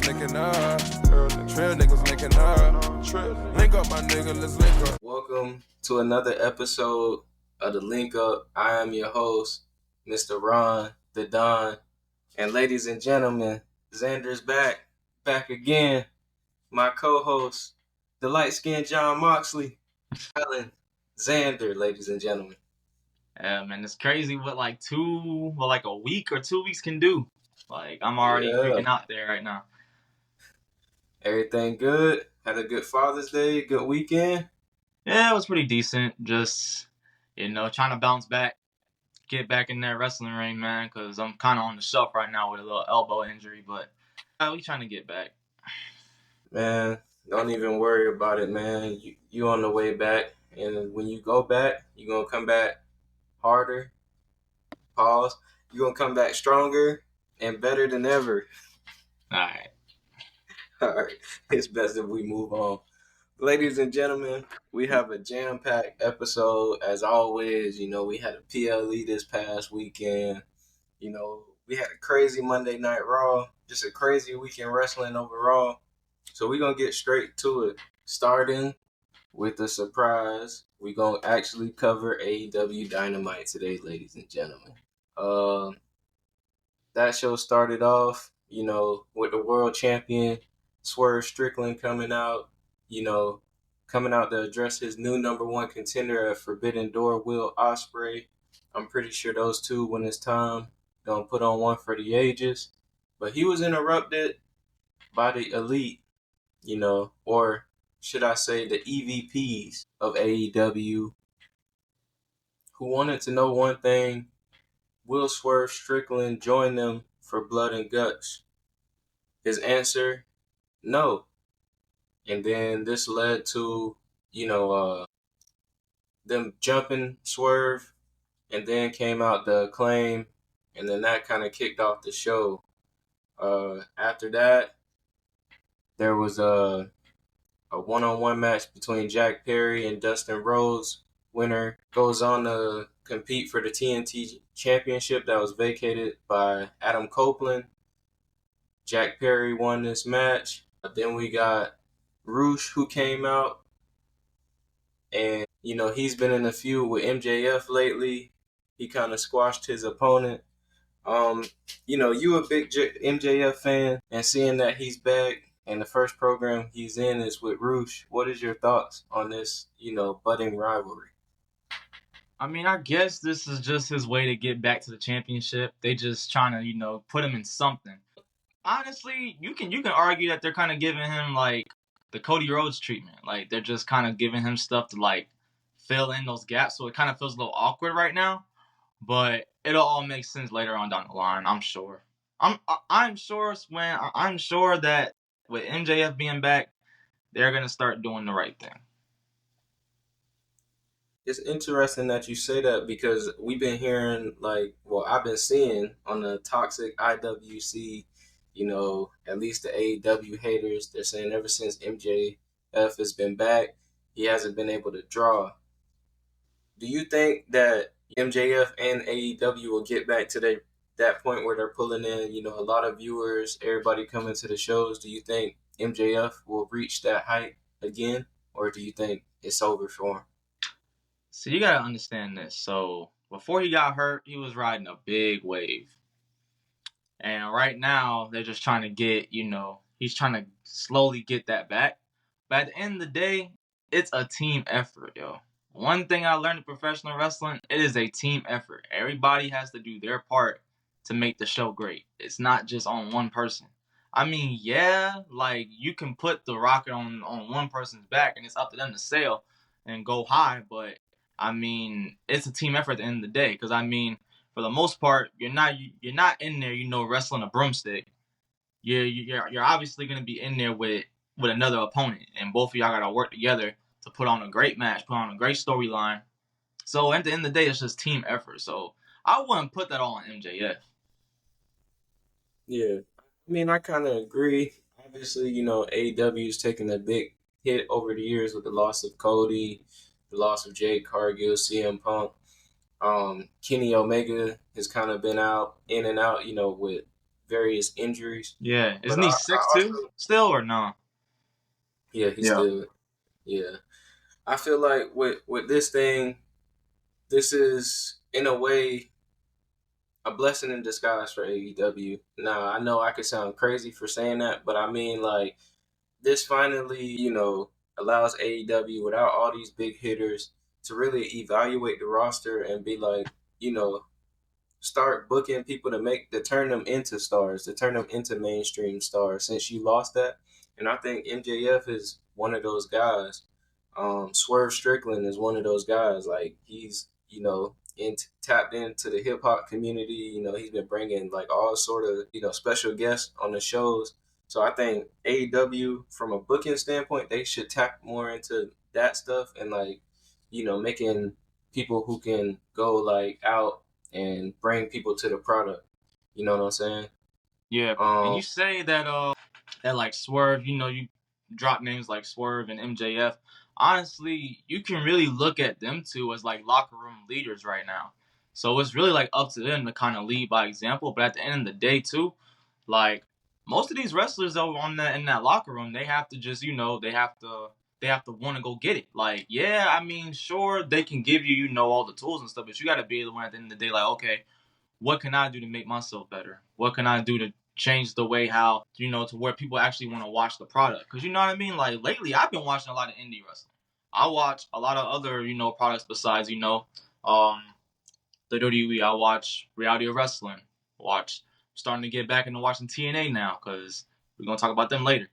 niggas linking up. Trail niggas linking up. Link up, my nigga, let's link up. Welcome to another episode of the Link Up. I am your host, Mr. Ron, the Don. And ladies and gentlemen, Xander's back again. My co-host, the light-skinned John Moxley, Allin, Xander, ladies and gentlemen. Yeah, man, it's crazy what a week or 2 weeks can do. Like, I'm already freaking out there right now. Everything good? Had a good Father's Day, good weekend? Yeah, it was pretty decent. Just, trying to bounce back, get back in that wrestling ring, man, because I'm kind of on the shelf right now with a little elbow injury, but we trying to get back. Man, don't even worry about it, man. You on the way back, and when you go back, you're going to come back harder. Pause. You're going to come back stronger and better than ever. All right. It's best if we move on. Ladies and gentlemen, we have a jam-packed episode. As always, we had a PLE this past weekend. We had a crazy Monday Night Raw. Just a crazy weekend wrestling overall. So we're going to get straight to it. Starting with a surprise. We're going to actually cover AEW Dynamite today, ladies and gentlemen. That show started off, with the world champion Swerve Strickland coming out to address his new number one contender at Forbidden Door, Will Ospreay. I'm pretty sure those two, when it's time, gonna put on one for the ages. But he was interrupted by the elite, or should I say the EVPs of AEW, who wanted to know one thing: will Swerve Strickland join them for Blood and Guts? His answer: no. And then this led to, them jumping Swerve, and then came out the Acclaim, and then that kind of kicked off the show. After that, there was a one-on-one match between Jack Perry and Dustin Rhodes. Winner goes on to compete for the TNT Championship that was vacated by Adam Copeland. Jack Perry won this match. Then we got Roosh, who came out, and he's been in a feud with MJF lately. He kind of squashed his opponent. You a big MJF fan, and seeing that he's back and the first program he's in is with Roosh, what is your thoughts on this budding rivalry? I mean, I guess this is just his way to get back to the championship. They just trying to put him in something. Honestly, you can argue that they're kind of giving him like the Cody Rhodes treatment. Like, they're just kind of giving him stuff to like fill in those gaps. So it kind of feels a little awkward right now, but it'll all make sense later on down the line. I'm sure. I'm sure that with MJF being back, they're gonna start doing the right thing. It's interesting that you say that, because we've been hearing I've been seeing on the toxic IWC, at least the AEW haters, they're saying ever since MJF has been back, he hasn't been able to draw. Do you think that MJF and AEW will get back to that point where they're pulling in, a lot of viewers, everybody coming to the shows? Do you think MJF will reach that height again, or do you think it's over for him? So you gotta understand this. So before he got hurt, he was riding a big wave. And right now, they're just trying to get, he's trying to slowly get that back. But at the end of the day, it's a team effort, yo. One thing I learned in professional wrestling, it is a team effort. Everybody has to do their part to make the show great. It's not just on one person. I mean, yeah, like, you can put the rocket on one person's back and it's up to them to sail and go high, but I mean, it's a team effort at the end of the day. Because I mean, for the most part, you're not in there, wrestling a broomstick. You're obviously gonna be in there with another opponent, and both of y'all gotta work together to put on a great match, put on a great storyline. So at the end of the day, it's just team effort. So I wouldn't put that all on MJF. Yeah, I mean, I kind of agree. Obviously, AEW's taken a big hit over the years with the loss of Cody, the loss of Jade Cargill, CM Punk. Kenny Omega has kind of been in and out, with various injuries. Yeah, But isn't he sick I too? also, Still or no? yeah, he's Yeah. still, yeah. I feel like with this thing, this is in a way a blessing in disguise for AEW. Now I know I could sound crazy for saying that, but I mean like this finally, allows AEW without all these big hitters to really evaluate the roster and be like, you know, start booking people to turn them into stars, to turn them into mainstream stars. Since you lost that, and I think MJF is one of those guys. Swerve Strickland is one of those guys. Like he's tapped into the hip hop community. He's been bringing like all sort of special guests on the shows. So I think AEW from a booking standpoint, they should tap more into that stuff and like making people who can go like out and bring people to the product. You know what I'm saying? Yeah. And Um, you say that like Swerve, you drop names like Swerve and MJF. Honestly, you can really look at them two as like locker room leaders right now. So it's really like up to them to kind of lead by example. But at the end of the day, too, like most of these wrestlers over on that in that locker room, they have to just they have to want to go get it. Like, yeah, I mean, sure, they can give you all the tools and stuff, but you got to be the one at the end of the day, like, okay, what can I do to make myself better? What can I do to change the way how, to where people actually want to watch the product? Because you know what I mean? Like lately, I've been watching a lot of indie wrestling. I watch a lot of other, products besides, the WWE. I watch Reality of Wrestling. Watch, starting to get back into watching TNA now because we're gonna talk about them later.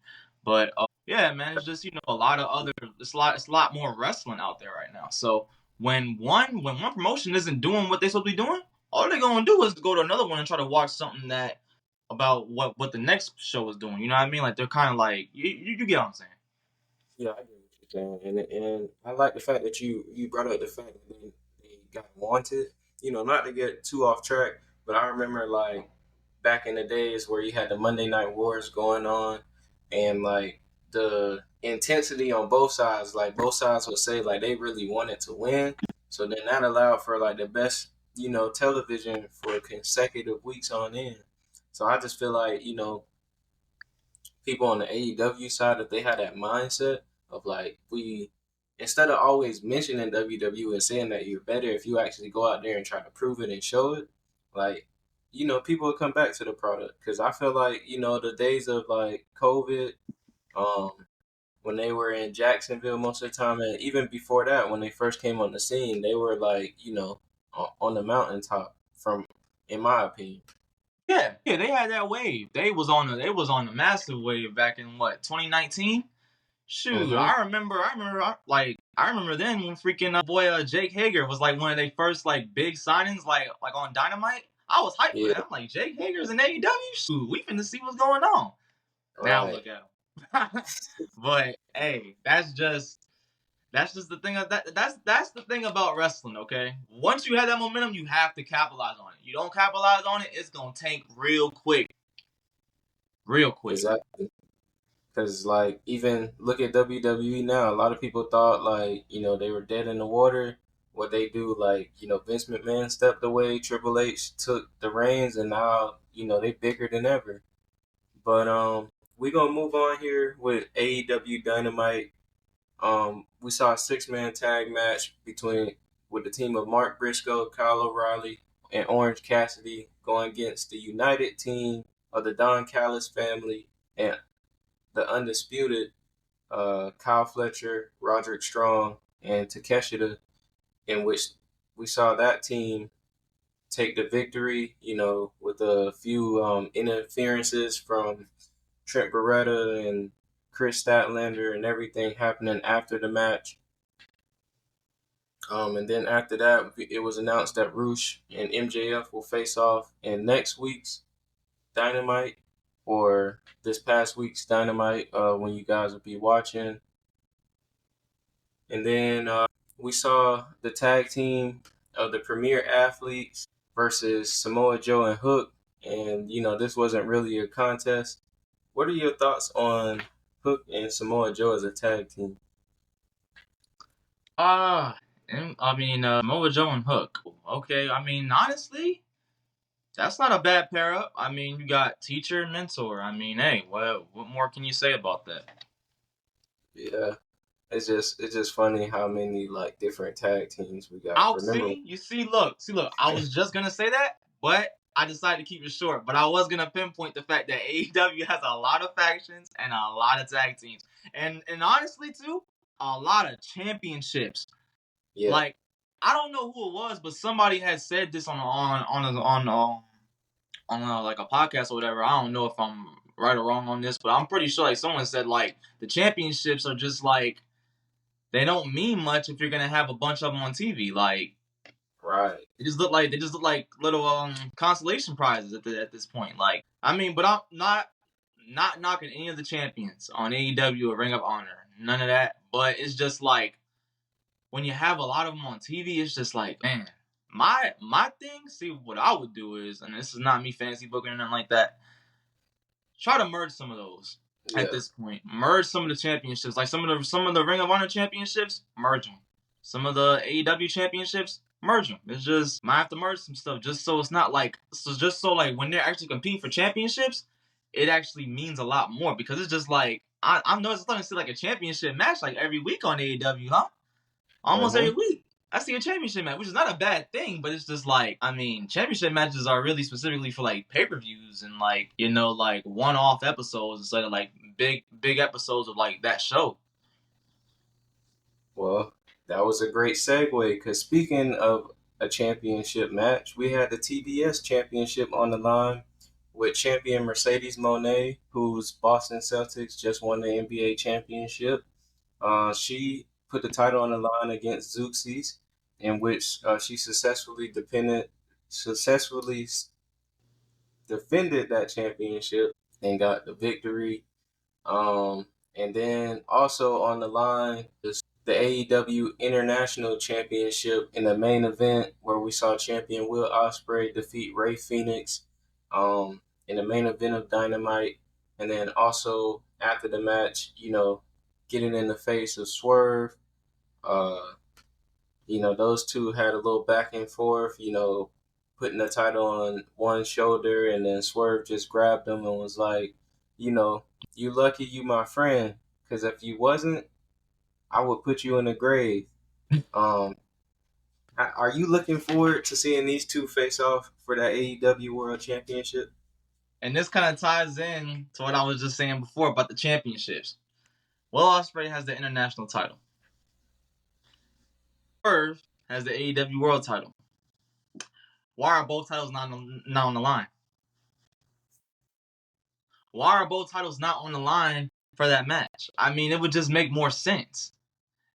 But yeah, man, it's just a lot of other. It's a lot more wrestling out there right now. So when one promotion isn't doing what they're supposed to be doing, all they're gonna do is go to another one and try to watch something that about what the next show is doing. You know what I mean? Like they're kind of like you get what I'm saying. yeah, I get what you're saying, and I like the fact that you brought up the fact that they got wanted. Not to get too off track, but I remember like back in the days where you had the Monday Night Wars going on, and like the intensity on both sides, like both sides would say like they really wanted to win. So then that allowed for like the best, television for consecutive weeks on end. So I just feel like, people on the AEW side, if they had that mindset of like we instead of always mentioning WWE and saying that you're better, if you actually go out there and try to prove it and show it, like people will come back to the product. Because I feel like the days of like COVID, um, when they were in Jacksonville most of the time, and even before that, when they first came on the scene, they were like on the mountaintop. From in my opinion. Yeah, they had that wave. They was on a massive wave back in what 2019. Shoot, Hmm. I remember then when freaking boy Jake Hager was like one of their first like big signings like on Dynamite. I was hyped for Yeah. that. I'm like Jake Hager's in AEW. Shoot, we finna see what's going on. Now Right. look at him. But hey, that's just the thing. That's the thing about wrestling. Okay, once you have that momentum, you have to capitalize on it. You don't capitalize on it, it's gonna tank real quick, real quick. Exactly. Because, like, even look at WWE now. A lot of people thought, like, they were dead in the water. What they do, like, Vince McMahon stepped away, Triple H took the reins, and now, they bigger than ever. But we gonna move on here with AEW Dynamite. We saw a 6-man tag match between with the team of Mark Briscoe, Kyle O'Reilly, and Orange Cassidy going against the United team of the Don Callis family and the undisputed Kyle Fletcher, Roderick Strong, and Takeshita, in which we saw that team take the victory, with a few interferences from Trent Beretta and Chris Statlander and everything happening after the match. And then after that, it was announced that Roosh and MJF will face off in next week's Dynamite or this past week's Dynamite when you guys will be watching. And then we saw the tag team of the Premier Athletes versus Samoa Joe and Hook. And, this wasn't really a contest. What are your thoughts on Hook and Samoa Joe as a tag team? Ah, and I mean, Mojo and Hook. Okay, I mean, honestly, That's not a bad pair up. I mean, you got teacher and mentor. I mean, hey, what more can you say about that? Yeah. It's just funny how many like different tag teams we got. Remember? Look. I was just gonna say that, but I decided to keep it short. But I was gonna pinpoint the fact that AEW has a lot of factions and a lot of tag teams, and honestly too, a lot of championships. Yeah. Like, I don't know who it was, but somebody had said this on like a podcast or whatever. I don't know if I'm right or wrong on this, but I'm pretty sure like someone said like the championships are just like they don't mean much if you're gonna have a bunch of them on TV. Like, Right. they just look like little consolation prizes at this point. Like, I mean, but I'm not knocking any of the champions on AEW or Ring of Honor. None of that. But it's just like when you have a lot of them on TV, it's just like, man, my thing. See, what I would do is, and this is not me fancy booking or nothing like that. Try to merge some of those at this point. Merge some of the championships, like some of the Ring of Honor championships. Merge them. Some of the AEW championships. Merge them. It's just might have to merge some stuff just so it's not like like when they're actually competing for championships, it actually means a lot more because it's just like I'm starting to see like a championship match like every week on AEW, huh? Almost every week. I see a championship match, which is not a bad thing, but it's just like, I mean, championship matches are really specifically for like pay-per-views and like, you know, like one-off episodes instead of like big episodes of like that show. Well, that was a great segue because speaking of a championship match, we had the TBS championship on the line with champion Mercedes Moné, whose Boston Celtics just won the NBA championship. She put the title on the line against Zeuxis, in which she successfully defended that championship and got the victory. And then also on the line is the AEW International Championship in the main event where we saw champion Will Ospreay defeat Rey Fenix in the main event of Dynamite. And then also after the match, getting in the face of Swerve. Those two had a little back and forth, putting the title on one shoulder, and then Swerve just grabbed him and was like, you lucky you my friend, because if you wasn't, I would put you in the grave. Are you looking forward to seeing these two face off for that AEW World Championship? And this kind of ties in to what I was just saying before about the championships. Will Ospreay has the international title. Swerve has the AEW World title. Why are both titles not on the line? Why are both titles not on the line for that match? I mean, it would just make more sense.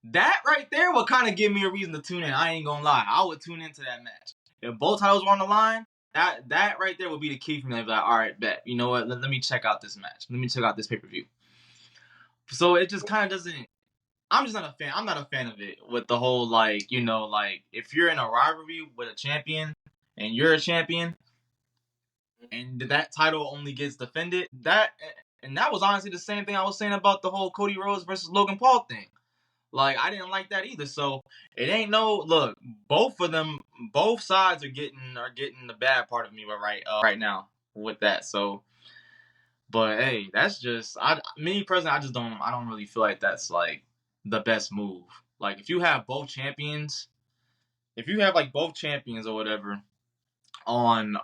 That right there would kind of give me a reason to tune in. I ain't gonna lie. I would tune into that match. If both titles were on the line, that right there would be the key for me. I'd be like, all right, bet. You know what? Let me check out this match. Let me check out this pay-per-view. So it just kind of doesn't... I'm just not a fan. I'm not a fan of it with the whole, like, if you're in a rivalry with a champion and you're a champion and that title only gets defended, that was honestly the same thing I was saying about the whole Cody Rhodes versus Logan Paul thing. Like, I didn't like that either. So it ain't look. Both sides are getting the bad part of me right now with that. So, but hey, that's just me personally. I don't really feel like that's like the best move. Like, if you have both champions, or whatever on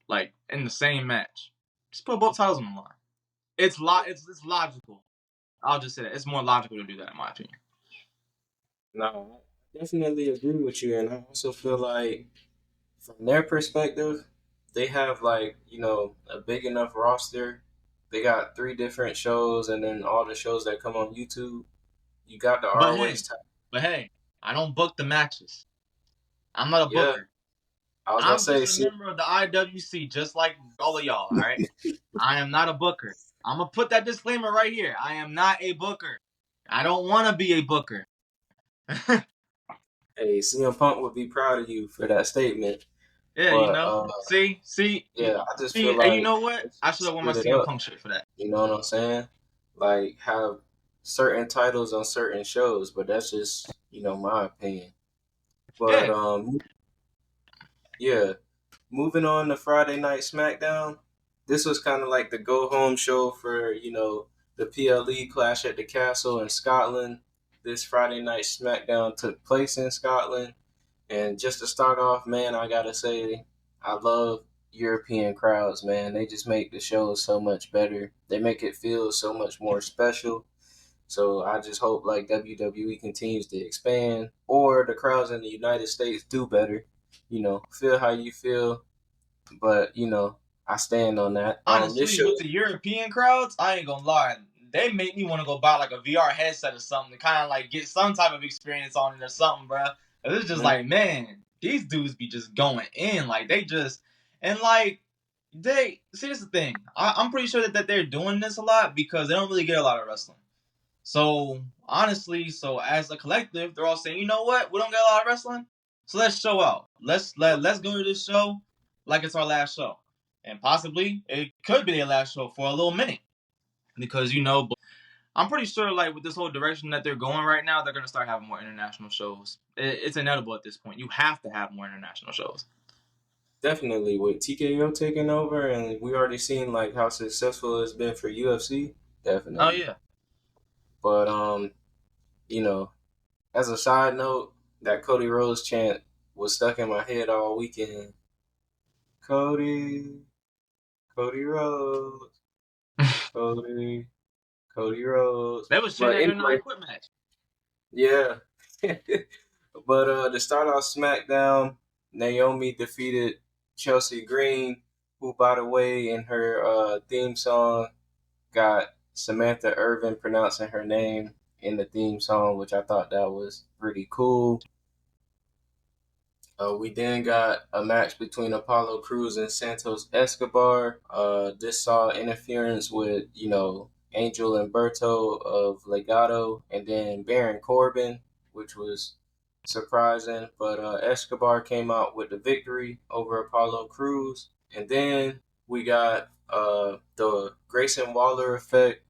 like in the same match, just put both titles on the line. It's logical. I'll just say that it's more logical to do that in my opinion. No, I definitely agree with you, and I also feel like from their perspective, they have like a big enough roster. They got 3 different shows, and then all the shows that come on YouTube. You got the ROH title. But hey, I don't book the matches. I'm not a booker. I'm just a member of the IWC, just like all of y'all. All right, I am not a booker. I'm gonna put that disclaimer right here. I am not a booker. I don't want to be a booker. Hey, CM Punk would be proud of you for that statement. Yeah, but, see. Yeah, I just feel like... And you know what? I should have worn my CM Punk shirt for that. You know what I'm saying? Like, have certain titles on certain shows, but that's just, my opinion. But, yeah. moving on to Friday Night SmackDown. This was kind of like the go-home show for, the PLE Clash at the Castle in Scotland. This Friday Night SmackDown took place in Scotland. And just to start off, man, I gotta say, I love European crowds, man. They just make the show so much better. They make it feel so much more special. So I just hope like WWE continues to expand, or the crowds in the United States do better. Feel how you feel, but I stand on that. Honestly, with the European crowds, I ain't gonna lie. They make me want to go buy like a VR headset or something to kind of like get some type of experience on it or something, bro. It's just like, man, these dudes be just going in. Like, they just, and like, see, this is the thing. I'm pretty sure that they're doing this a lot because they don't really get a lot of wrestling. So, honestly, as a collective, they're all saying, you know what? We don't get a lot of wrestling. So let's show out. Let's go to this show like it's our last show. And possibly it could be their last show for a little minute. Because, but I'm pretty sure, like, with this whole direction that they're going right now, they're going to start having more international shows. It's inevitable at this point. You have to have more international shows. Definitely, with TKO taking over, and we already seen, like, how successful it's been for UFC. Definitely. Oh, yeah. But, as a side note, that Cody Rhodes chant was stuck in my head all weekend. Cody Rhodes. Cody Rhodes. They was chanting in the quit match. Yeah. But to start off SmackDown, Naomi defeated Chelsea Green, who, by the way, in her theme song, got Samantha Irvin pronouncing her name in the theme song, which I thought that was pretty cool. We then got a match between Apollo Crews and Santos Escobar. This saw interference with, Angel Umberto of Legado, and then Baron Corbin, which was surprising. But Escobar came out with the victory over Apollo Crews. And then we got the Grayson Waller effect.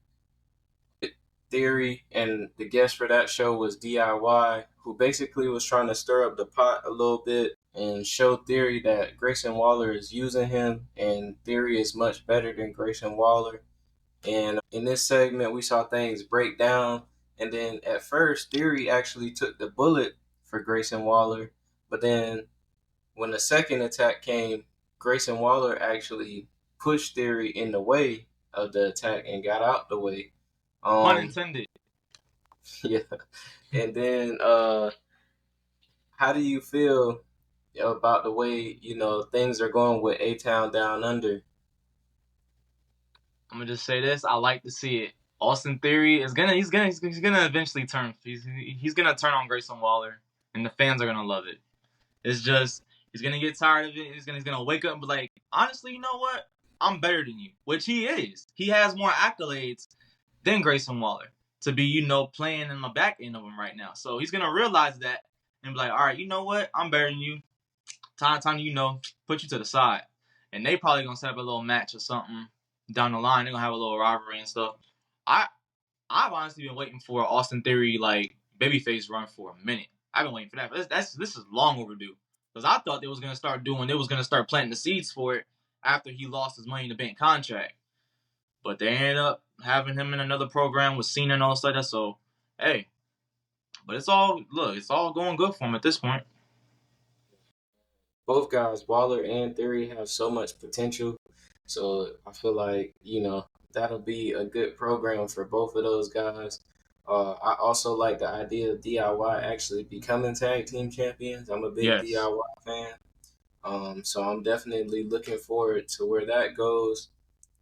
Theory, and the guest for that show was DIY, who basically was trying to stir up the pot a little bit and show Theory that Grayson Waller is using him, and Theory is much better than Grayson Waller. And in this segment, we saw things break down, and then at first, Theory actually took the bullet for Grayson Waller, but then when the second attack came, Grayson Waller actually pushed Theory in the way of the attack and got out the way. Pun intended. Yeah. And then how do you feel about the way, things are going with A-Town Down Under? I'm gonna just say this. I like to see it. Austin Theory is he's gonna eventually turn. He's gonna turn on Grayson Waller, and the fans are gonna love it. It's just he's gonna get tired of it. He's gonna wake up and be like, honestly, you know what? I'm better than you, which he is. He has more accolades than Grayson Waller to be, playing in the back end of him right now. So he's gonna realize that and be like, all right, you know what? I'm better than you. Time to, put you to the side. And they probably gonna set up a little match or something down the line. They're gonna have a little rivalry and stuff. I've honestly been waiting for Austin Theory like babyface run for a minute. I've been waiting for that. This is long overdue. Because I thought they was gonna start planting the seeds for it after he lost his Money in the Bank contract. But they ended up having him in another program with Cena and all that. So, hey. But it's all going good for him at this point. Both guys, Waller and Theory, have so much potential. So I feel like, that'll be a good program for both of those guys. I also like the idea of DIY actually becoming tag team champions. I'm a big DIY fan. So I'm definitely looking forward to where that goes.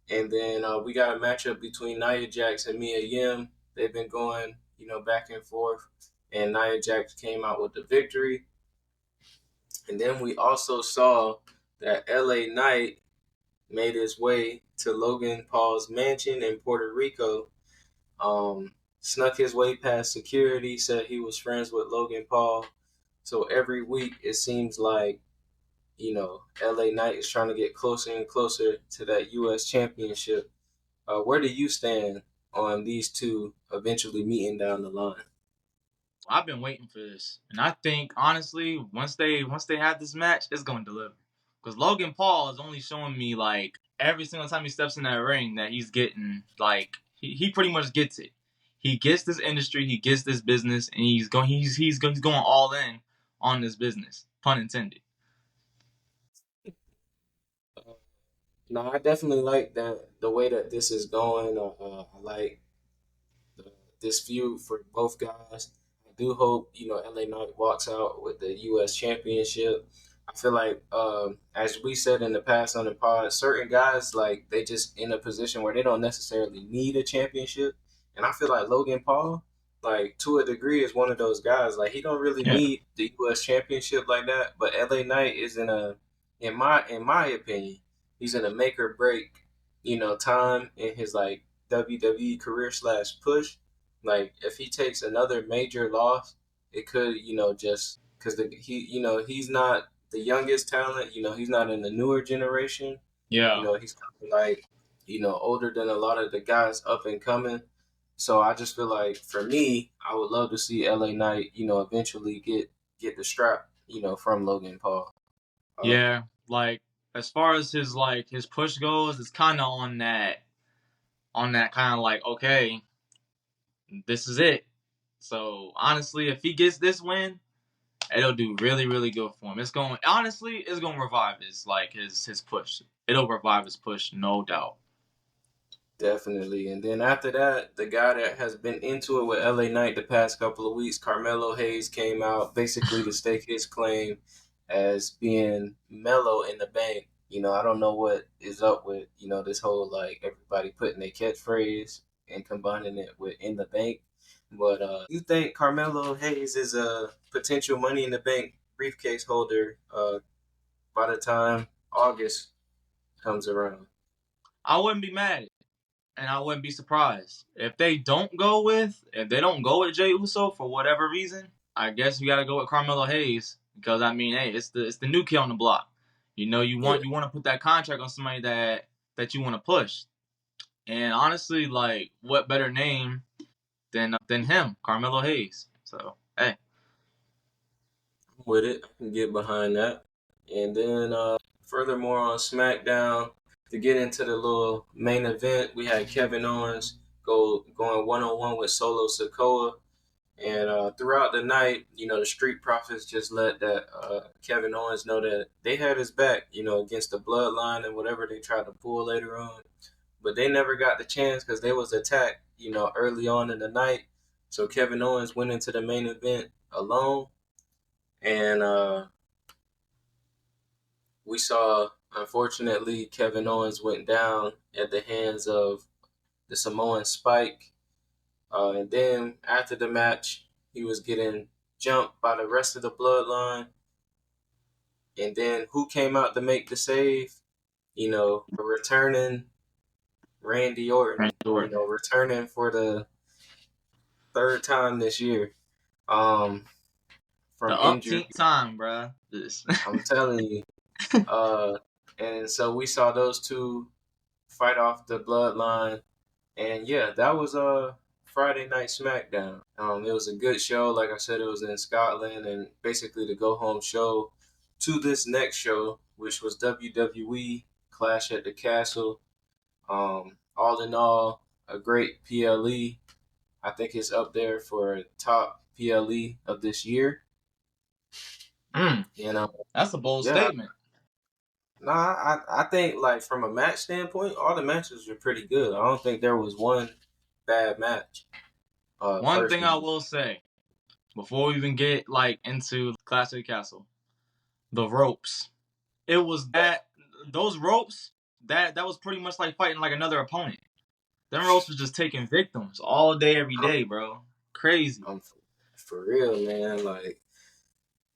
And then we got a matchup between Nia Jax and Mia Yim. They've been going, back and forth. And Nia Jax came out with the victory. And then we also saw that LA Knight made his way to Logan Paul's mansion in Puerto Rico. Snuck his way past security, said he was friends with Logan Paul. So every week it seems like, LA Knight is trying to get closer and closer to that U.S. championship. Where do you stand on these two eventually meeting down the line? I've been waiting for this, and I think honestly, once they have this match, it's going to deliver. Because Logan Paul is only showing me, like, every single time he steps in that ring that he's getting, like, he pretty much gets it. He gets this industry, he gets this business, and he's going all in on this business. Pun intended. No, I definitely like the way that this is going. I like the, this feud for both guys. I do hope LA Knight walks out with the U.S. Championship. I feel like, as we said in the past on the pod, certain guys like they just in a position where they don't necessarily need a championship, and I feel like Logan Paul, like to a degree, is one of those guys. Like he don't really Yeah. need the U.S. Championship like that, but LA Knight is in my opinion, he's in a make or break, time in his like WWE career / push. Like if he takes another major loss, it could, just because he's not the youngest talent. He's not in the newer generation. Yeah. He's kind of like, older than a lot of the guys up and coming. So I just feel like for me, I would love to see LA Knight, eventually get the strap, from Logan Paul. Yeah. Like, as far as his push goes, it's kind of on that kind of like, okay, this is it. So honestly, if he gets this win, it'll do really, really good for him. It's going to revive his push. It'll revive his push, no doubt. Definitely. And then after that, the guy that has been into it with LA Knight the past couple of weeks, Carmelo Hayes, came out basically to stake his claim as being mellow in the bank. I don't know what is up with, this whole like everybody putting their catchphrase and combining it with in the bank. But you think Carmelo Hayes is a potential money in the bank briefcase holder by the time August comes around? I wouldn't be mad, and I wouldn't be surprised if they don't go with Jey Uso for whatever reason. I guess we got to go with Carmelo Hayes because I mean, hey, it's the new kid on the block. You want to put that contract on somebody that you want to push. And honestly, like, what better name than him, Carmelo Hayes? So hey, With it, I can get behind that. And then, furthermore, on SmackDown, to get into the little main event, we had Kevin Owens going 1-on-1 with Solo Sikoa. And throughout the night, the Street Profits just let that Kevin Owens know that they had his back, against the Bloodline and whatever they tried to pull later on. But they never got the chance because they was attacked, early on in the night. So Kevin Owens went into the main event alone. And we saw, unfortunately, Kevin Owens went down at the hands of the Samoan Spike. And then after the match, he was getting jumped by the rest of the Bloodline. And then who came out to make the save? Returning Randy Orton. Returning for the third time this year. From the injury. time, bro. I'm telling you. And so we saw those two fight off the Bloodline. And yeah, that was Friday Night SmackDown. It was a good show. Like I said, it was in Scotland, and basically the go home show to this next show, which was WWE Clash at the Castle. All in all, a great PLE. I think it's up there for top PLE of this year. That's a bold statement. Nah, I think like from a match standpoint, all the matches were pretty good. I don't think there was one bad match. One thing I will say before we even get like into Clash of the Castle, the ropes. It was those ropes that was pretty much like fighting like another opponent. Them ropes was just taking victims all day, every day, bro. Crazy. For real, man. Like,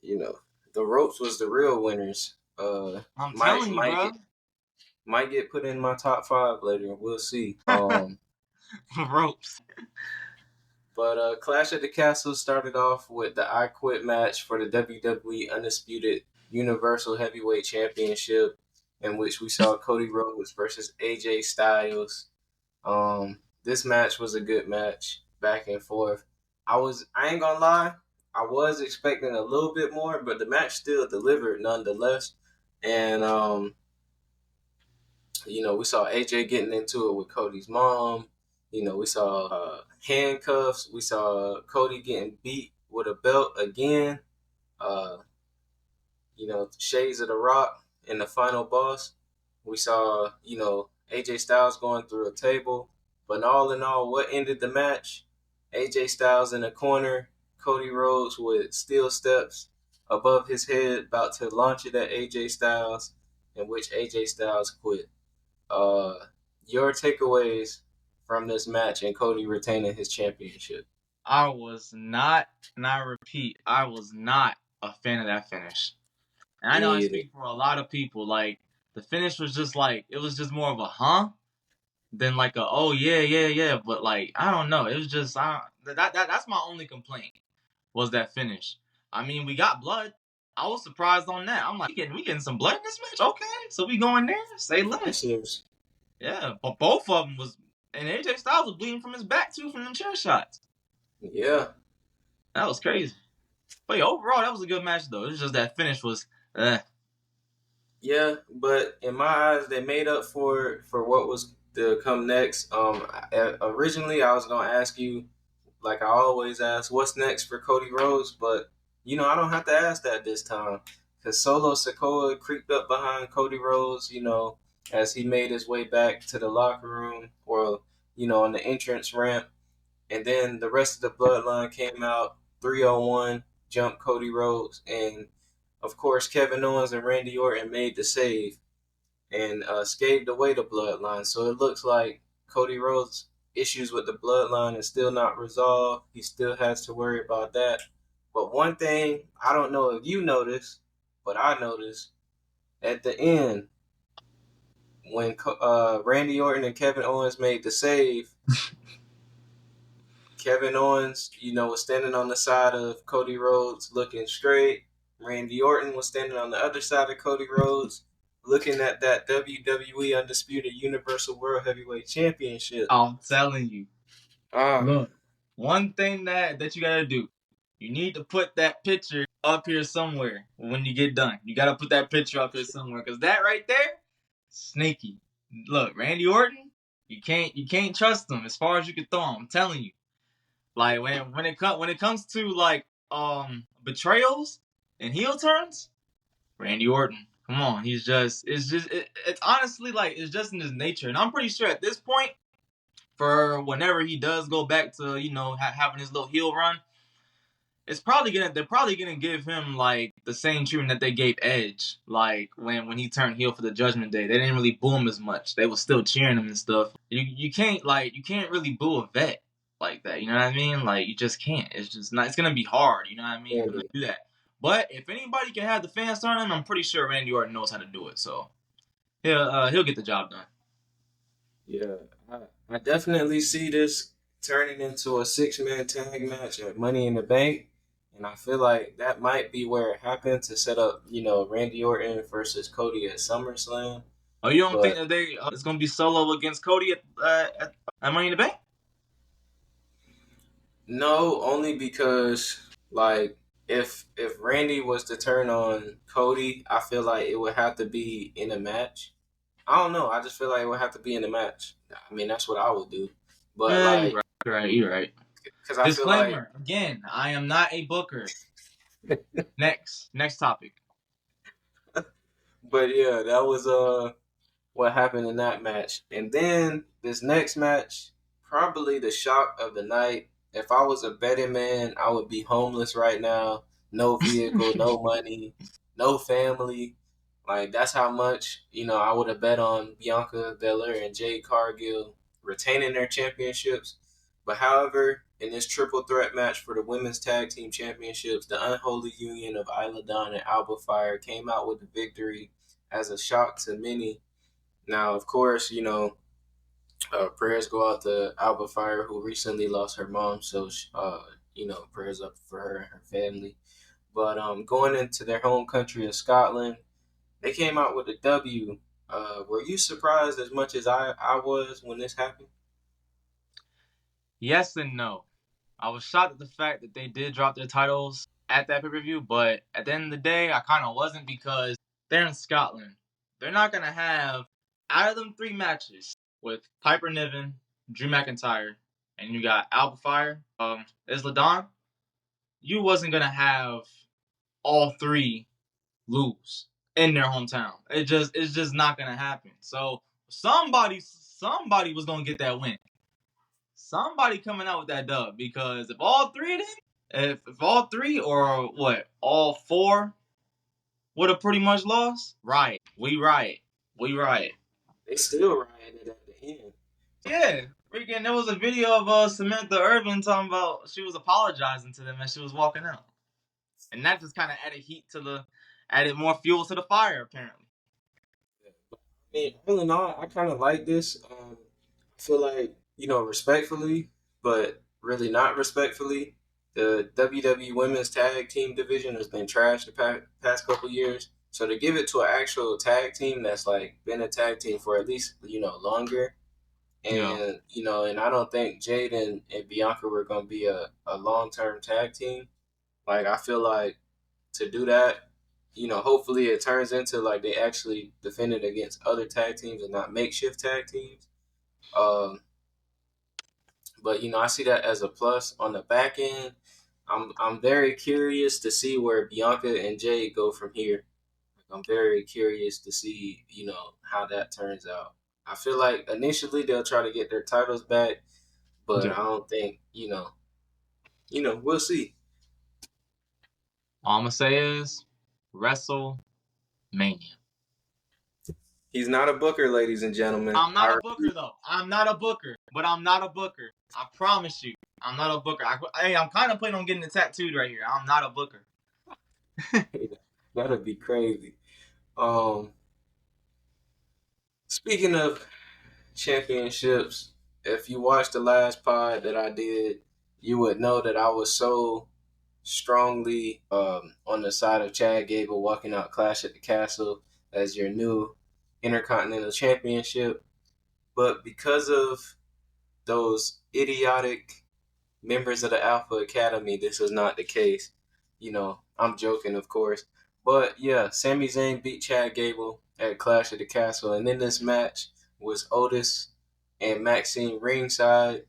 the ropes was the real winners. I'm telling you, bro. Might get put in my top 5 later. We'll see. Ropes. But Clash at the Castle started off with the I Quit match for the WWE Undisputed Universal Heavyweight Championship, in which we saw Cody Rhodes versus AJ Styles. This match was a good match, back and forth. I ain't gonna lie, I was expecting a little bit more, but the match still delivered nonetheless. And we saw AJ getting into it with Cody's mom. We saw handcuffs. We saw Cody getting beat with a belt again. Uh, Shades of the Rock in the final boss. We saw, AJ Styles going through a table. But all in all, what ended the match? AJ Styles in the corner, Cody Rhodes with steel steps above his head, about to launch it at AJ Styles, in which AJ Styles quit. Uh, your takeaways from this match and Cody retaining his championship? I was not, and I repeat, I was not a fan of that finish. And I know Me I either. speak for a lot of people. Like, the finish was just like, it was just more of a huh than like a, oh, yeah, yeah, yeah. But, like, I don't know. It was just, that's my only complaint was that finish. I mean, we got blood. I was surprised on that. I'm like, we getting some blood in this match? Okay, so we going there? Say less. Seems. Yeah, but both of them was, and AJ Styles was bleeding from his back, too, from them chair shots. Yeah. That was crazy. But yeah, overall, that was a good match, though. It was just that finish was, Yeah, but in my eyes, they made up for what was to come next. Originally, I was gonna ask you, like I always ask, what's next for Cody Rhodes, but I don't have to ask that this time because Solo Sikoa creeped up behind Cody Rhodes, as he made his way back to the locker room or on the entrance ramp, and then the rest of the bloodline came out 301, jumped Cody Rhodes, and of course, Kevin Owens and Randy Orton made the save and scathed away the bloodline. So it looks like Cody Rhodes' issues with the bloodline is still not resolved. He still has to worry about that. But one thing, I don't know if you noticed, but I noticed at the end when Randy Orton and Kevin Owens made the save, Kevin Owens, was standing on the side of Cody Rhodes looking straight. Randy Orton was standing on the other side of Cody Rhodes looking at that WWE Undisputed Universal World Heavyweight Championship. I'm telling you. Ah, Look, one thing that you gotta do, you need to put that picture up here somewhere when you get done. You gotta put that picture up here somewhere, because that right there, sneaky. Look, Randy Orton, you can't trust him as far as you can throw him. I'm telling you. Like when it comes to like betrayals and heel turns, Randy Orton. Come on, it's honestly like it's just in his nature, and I'm pretty sure at this point, for whenever he does go back to having his little heel run, they're probably gonna give him like the same treatment that they gave Edge, like when he turned heel for the Judgment Day. They didn't really boo him as much. They were still cheering him and stuff. You can't really boo a vet like that. You know what I mean? Like you just can't. It's just not. It's gonna be hard. You know what I mean? To do that. But if anybody can have the fans turn him, I'm pretty sure Randy Orton knows how to do it. So he'll get the job done. yeah. I definitely see this turning into a 6-man tag match at Money in the Bank. And I feel like that might be where it happened to set up, Randy Orton versus Cody at SummerSlam. Oh, you don't think But that it's gonna be Solo against Cody at Money in the Bank? no, only because like if Randy was to turn on Cody, I feel like it would have to be in a match. I don't know. I just feel like it would have to be in a match. I mean, that's what I would do. But You're like, right. You're right. because I feel like, Disclaimer again: I am not a booker. Next topic. but yeah, that was what happened in that match. And then this next match, probably the shock of the night. If I was a betting man, I would be homeless right now. No vehicle, no money, no family. Like that's how much, I would have bet on Bianca Belair and Jade Cargill retaining their championships. But however, in this triple threat match for the women's tag team championships, the unholy union of Isla Dawn and Alba Fire came out with the victory as a shock to many. Now, of course, prayers go out to Alba Fire, who recently lost her mom. So, prayers up for her and her family. But going into their home country of Scotland, they came out with a W. Were you surprised as much as I was when this happened? Yes and no. I was shocked at the fact that they did drop their titles at that pay-per-view, but at the end of the day, I kind of wasn't, because they're in Scotland. They're not gonna have, out of them 3 matches with Piper Niven, Drew McIntyre, and you got Alba Fire, Isla Dawn, you wasn't gonna have all 3 lose in their hometown. It's just not gonna happen. So somebody was gonna get that win. Somebody coming out with that dub, because if all 3 of them, if all 3 or what, all 4 would have pretty much lost, right? We right. They still rioted at the end. Yeah, freaking. There was a video of Samantha Irvin talking about she was apologizing to them as she was walking out, and that just kind of added more fuel to the fire, apparently. I mean, all in all, I kind of like this. I feel like, respectfully, but really not respectfully, the WWE Women's Tag Team division has been trashed the past couple years. So to give it to an actual tag team that's like been a tag team for at least longer, and and I don't think Jade and Bianca were gonna be a long-term tag team. Like, I feel like to do that, hopefully it turns into like they actually defended against other tag teams and not makeshift tag teams. But I see that as a plus. On the back end, I'm very curious to see where Bianca and Jade go from here. I'm very curious to see how that turns out. I feel like initially they'll try to get their titles back, but I don't think we'll see. All I'm gonna say is WrestleMania. He's not a booker, ladies and gentlemen. I'm not a booker, though. I'm not a booker, but I'm not a booker. I promise you, I'm not a booker. I'm kind of planning on getting it tattooed right here. I'm not a booker. That'd be crazy. Speaking of championships, if you watched the last pod that I did, you would know that I was so strongly on the side of Chad Gable walking out Clash at the Castle as your new Intercontinental Championship. But because of those idiotic members of the Alpha Academy, this was not the case. I'm joking, of course. But yeah, Sami Zayn beat Chad Gable at Clash at the Castle. And in this match was Otis and Maxine ringside,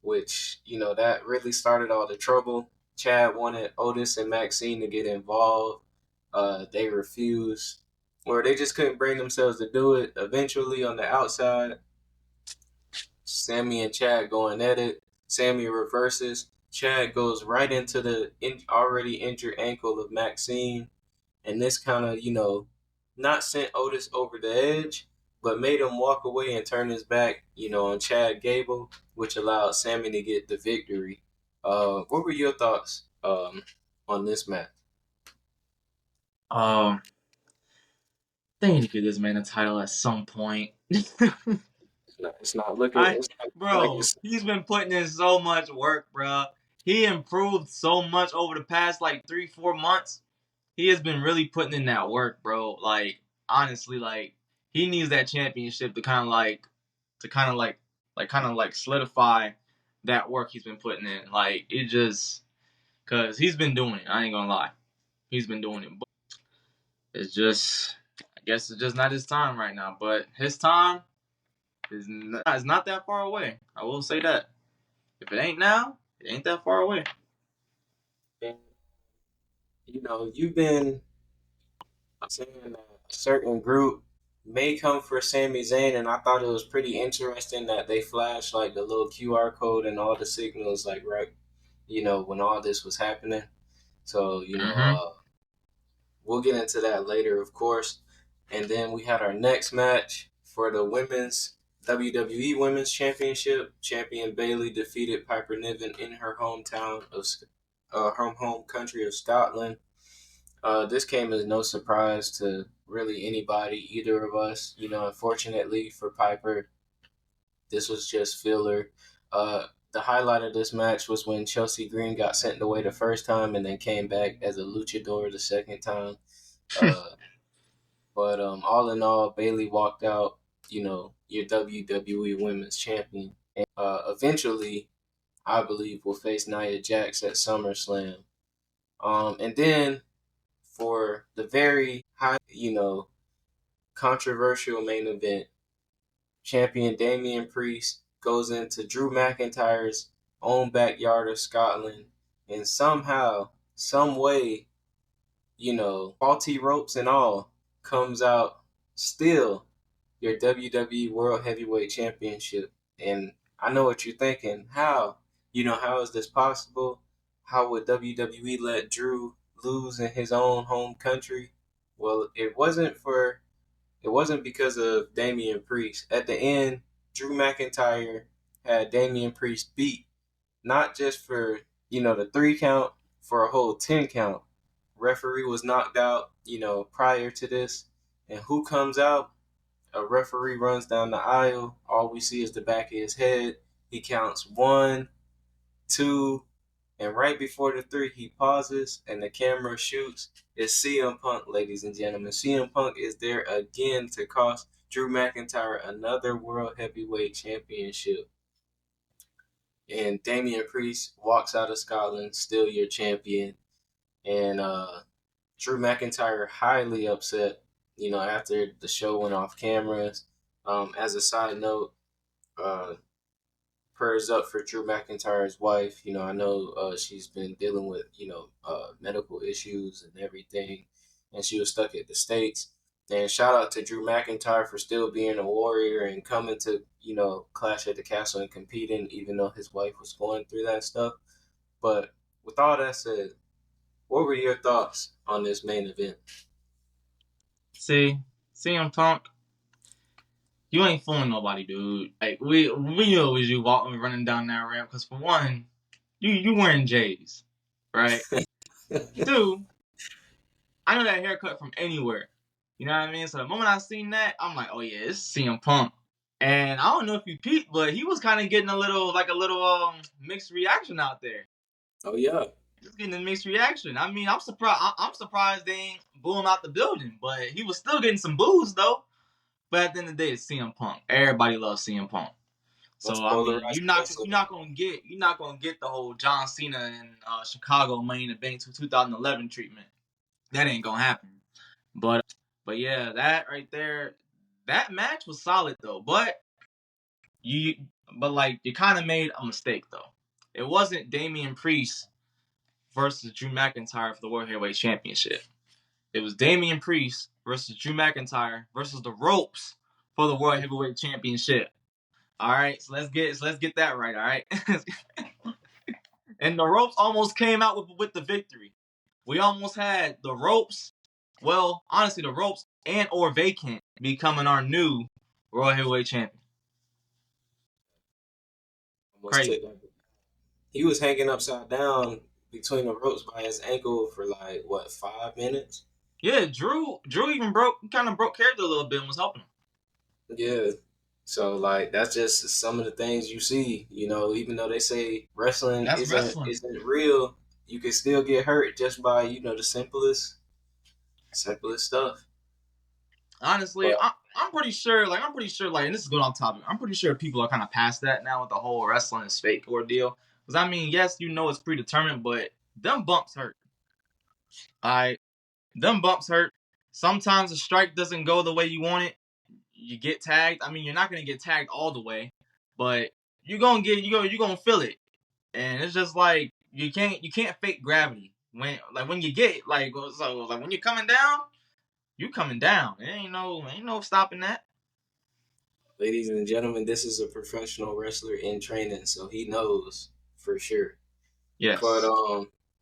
which, that really started all the trouble. Chad wanted Otis and Maxine to get involved. They refused, or they just couldn't bring themselves to do it. Eventually, on the outside, Sammy and Chad going at it. Sammy reverses. Chad goes right into the already injured ankle of Maxine. And this kind of, not sent Otis over the edge, but made him walk away and turn his back, on Chad Gable, which allowed Sammy to get the victory. What were your thoughts on this match? They need to give this man a title at some point. It's not looking. Bro, he's been putting in so much work, bro. He improved so much over the past 3-4 months. He has been really putting in that work, bro. Like, honestly, he needs that championship to kind of solidify that work he's been putting in. Cause he's been doing it. I ain't gonna lie, he's been doing it. But I guess it's just not his time right now. But his time is not that far away. I will say that. If it ain't now, it ain't that far away. And, you've been saying that a certain group may come for Sami Zayn, and I thought it was pretty interesting that they flashed the little QR code and all the signals right, when all this was happening. So, we'll get into that later, of course. And then we had our next match for the women's WWE Women's Championship. Champion Bayley defeated Piper Niven in her hometown of her home country of Scotland. This came as no surprise to really anybody, either of us. Unfortunately for Piper, this was just filler. The highlight of this match was when Chelsea Green got sent away the first time and then came back as a luchador the second time. But all in all, Bayley walked out, your WWE Women's Champion. And eventually, I believe, will face Nia Jax at SummerSlam. And then for the very high, controversial main event. Champion Damian Priest goes into Drew McIntyre's own backyard of Scotland and somehow, some way, faulty ropes and all, comes out still your WWE World Heavyweight Championship. And I know what you're thinking. How? How is this possible? How would WWE let Drew lose in his own home country? Well, it wasn't because of Damian Priest. At the end, Drew McIntyre had Damian Priest beat, not just for, the 3 count, for a whole 10 count. Referee was knocked out, prior to this. And who comes out? A referee runs down the aisle. All we see is the back of his head. He counts 1, 2, and right before the 3, he pauses and the camera shoots. It's CM Punk, ladies and gentlemen. CM Punk is there again to cost Drew McIntyre another World Heavyweight Championship. And Damian Priest walks out of Scotland, still your champion. And Drew McIntyre highly upset, after the show went off cameras. As a side note, prayers up for Drew McIntyre's wife. I know she's been dealing with, medical issues and everything, and she was stuck at the States. And shout out to Drew McIntyre for still being a warrior and coming to, Clash at the Castle and competing, even though his wife was going through that stuff. But with all that said, what were your thoughts on this main event? See, CM Punk, you ain't fooling nobody, dude. Like we knew it was you running down that ramp. Because for one, you wearing J's, right? 2, I know that haircut from anywhere. You know what I mean? So the moment I seen that, I'm like, oh yeah, it's CM Punk. And I don't know if you peeped, but he was kind of getting a little mixed reaction out there. Oh yeah. Just getting a mixed reaction. I mean, I'm surprised they ain't boo him out the building, but he was still getting some boos though. But at the end of the day, it's CM Punk. Everybody loves CM Punk. So I mean, you're not gonna get the whole John Cena and Chicago Money in the Bank 2011 treatment. That ain't gonna happen. But yeah, that right there, that match was solid though. But you kind of made a mistake though. It wasn't Damian Priest versus Drew McIntyre for the World Heavyweight Championship. It was Damian Priest versus Drew McIntyre versus the ropes for the World Heavyweight Championship. All right, so let's get that right. All right, and the ropes almost came out with the victory. We almost had the ropes. Well, honestly, the ropes and or vacant becoming our new World Heavyweight Champion. Crazy. He was hanging upside down between the ropes by his ankle for 5 minutes? Yeah, Drew even broke character a little bit and was helping him. Yeah. So that's just some of the things you see, even though they say wrestling isn't real, you can still get hurt just by, the simplest stuff. Honestly, I'm pretty sure, and this is going on topic, I'm pretty sure people are kind of past that now with the whole wrestling is fake ordeal. Because, I mean, yes, it's predetermined, but them bumps hurt. Alright? Them bumps hurt. Sometimes the strike doesn't go the way you want it. You get tagged. I mean, you're not going to get tagged all the way, but you're going to feel it. And it's just you can't fake gravity. When you get, when you're coming down, you coming down. There ain't no stopping that. Ladies and gentlemen, this is a professional wrestler in training, so he knows for sure. Yes. But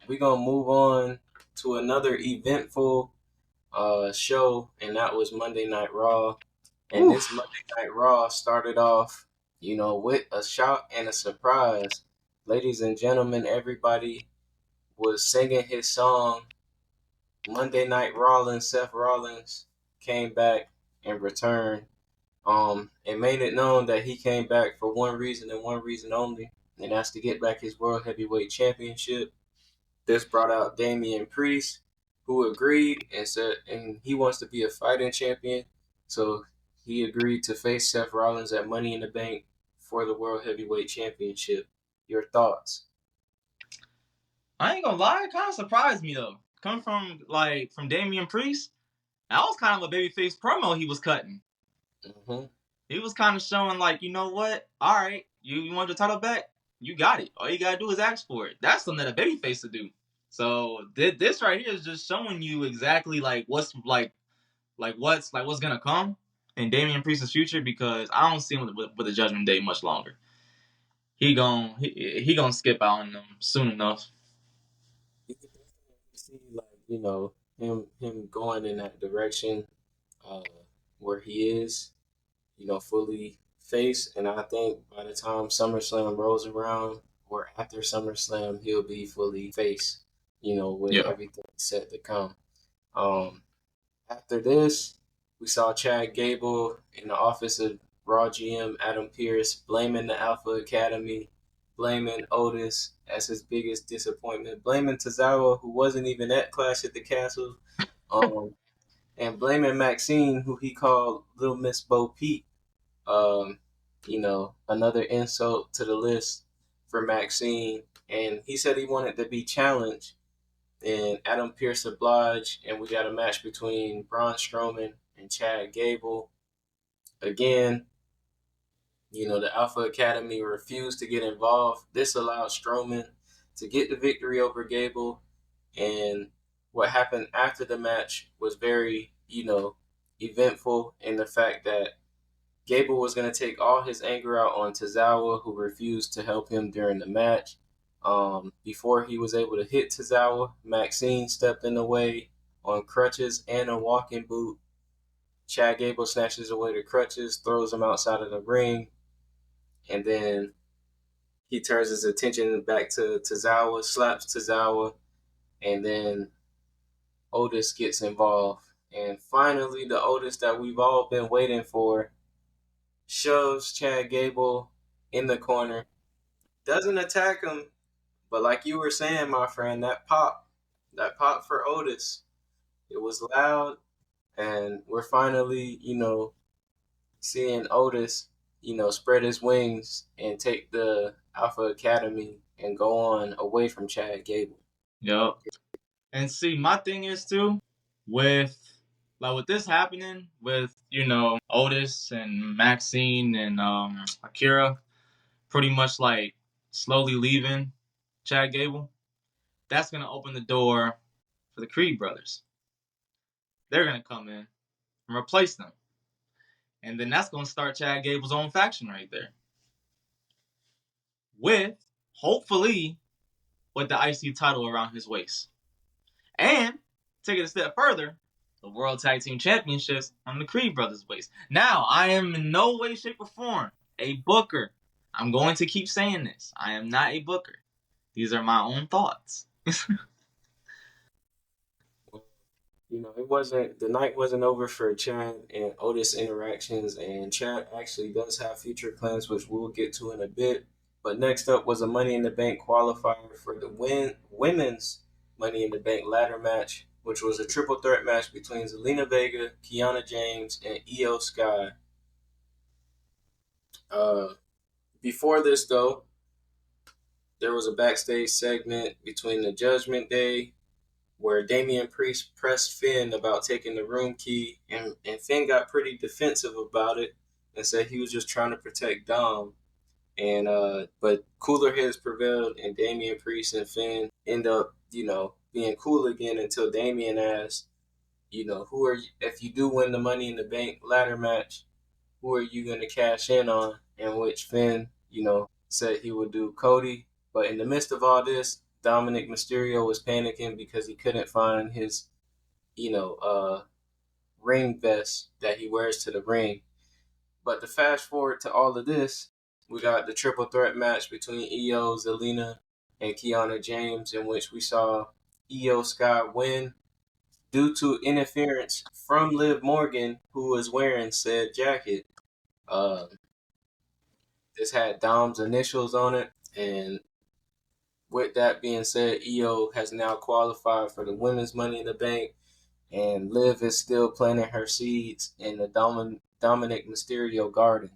we're gonna move on to another eventful show, and that was Monday Night Raw. And this Monday Night Raw started off, with a shock and a surprise. Ladies and gentlemen, everybody was singing his song. Monday Night Rollins, Seth Rollins came back and returned. And made it known that he came back for one reason and one reason only, and that's to get back his World Heavyweight Championship. This brought out Damian Priest, who agreed and said, and he wants to be a fighting champion, so he agreed to face Seth Rollins at Money in the Bank for the World Heavyweight Championship. Your thoughts? I ain't gonna lie, it kind of surprised me though. Coming from Damian Priest, That was kind of a babyface promo he was cutting. Mm-hmm. He was kind of showing like, you know what? All right, you want your title back? You got it. All you gotta do is ask for it. That's something that a babyface to do. So this right here is just showing you exactly like what's gonna come in Damian Priest's future, because I don't see him with the Judgment Day much longer. He gonna skip out on them soon enough. You can definitely see, like, him going in that direction, uh, where he is, fully face. And I think by the time SummerSlam rolls around, or after SummerSlam, he'll be fully face, with everything set to come. After this, we saw Chad Gable in the office of Raw GM Adam Pearce blaming the Alpha Academy, blaming Otis as his biggest disappointment, blaming Tozawa, who wasn't even at Clash at the Castle, and blaming Maxine, who he called Little Miss Bo Peep. Another insult to the list for Maxine. And he said he wanted to be challenged. And Adam Pearce obliged, and we got a match between Braun Strowman and Chad Gable. Again, the Alpha Academy refused to get involved. This allowed Strowman to get the victory over Gable. And what happened after the match was very, eventful in the fact that Gable was going to take all his anger out on Tozawa, who refused to help him during the match. Before he was able to hit Tozawa, Maxine stepped in the way on crutches and a walking boot. Chad Gable snatches away the crutches, throws him outside of the ring, and then he turns his attention back to Tozawa, slaps Tozawa, and then Otis gets involved. And finally, the Otis that we've all been waiting for shoves Chad Gable in the corner, doesn't attack him, but like you were saying, my friend, that pop for Otis, it was loud, and we're finally, seeing Otis, spread his wings and take the Alpha Academy and go on away from Chad Gable. Yep. And see, my thing is too, with this happening with, Otis and Maxine and Akira pretty much like slowly leaving Chad Gable, that's going to open the door for the Creed brothers. They're going to come in and replace them. And then that's going to start Chad Gable's own faction right there. Hopefully, with the IC title around his waist. And, take it a step further, the World Tag Team Championships on the Creed brothers' waist. Now, I am in no way, shape, or form a booker. I'm going to keep saying this. I am not a booker. These are my own thoughts. The night wasn't over for Chad and Otis interactions, and Chad actually does have future plans, which we'll get to in a bit. But next up was a Money in the Bank qualifier for the women's Money in the Bank ladder match, which was a triple threat match between Zelina Vega, Kiana James, and Io Sky. Before this, though, there was a backstage segment between the Judgment Day where Damian Priest pressed Finn about taking the room key, and Finn got pretty defensive about it and said he was just trying to protect Dom. And but cooler heads prevailed, and Damian Priest and Finn end up, being cool again until Damian asked, who are you, if you do win the Money in the Bank ladder match, who are you going to cash in on? In which Finn, said he would do Cody. But in the midst of all this, Dominic Mysterio was panicking because he couldn't find his, ring vest that he wears to the ring. But to fast forward to all of this, we got the triple threat match between Io, Zelina, and Kiana James, in which we saw Io Sky win due to interference from Liv Morgan, who was wearing said jacket. This had Dom's initials on it, and with that being said, Io has now qualified for the women's Money in the Bank, and Liv is still planting her seeds in the Dominic Mysterio garden.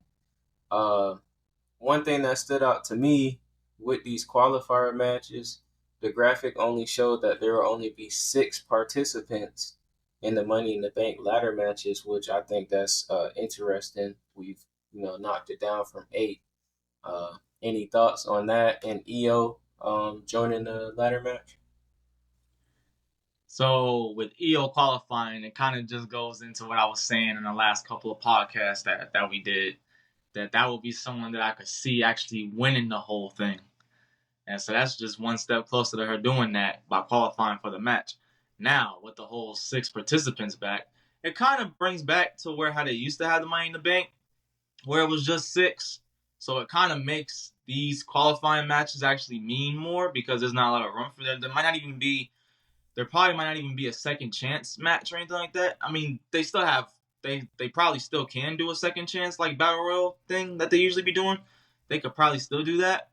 One thing that stood out to me with these qualifier matches, the graphic only showed that there will only be 6 participants in the Money in the Bank ladder matches, which I think that's interesting. We've knocked it down from 8. Any thoughts on that and EO joining the ladder match? So with EO qualifying, it kind of just goes into what I was saying in the last couple of podcasts that we did, that would be someone that I could see actually winning the whole thing. And so that's just one step closer to her doing that by qualifying for the match. Now, with the whole 6 participants back, it kind of brings back to how they used to have the Money in the Bank, where it was just 6. So it kind of makes these qualifying matches actually mean more because there's not a lot of room for them. There probably might not even be a second chance match or anything like that. I mean, they still have, they probably still can do a second chance like Battle Royal thing that they usually be doing. They could probably still do that.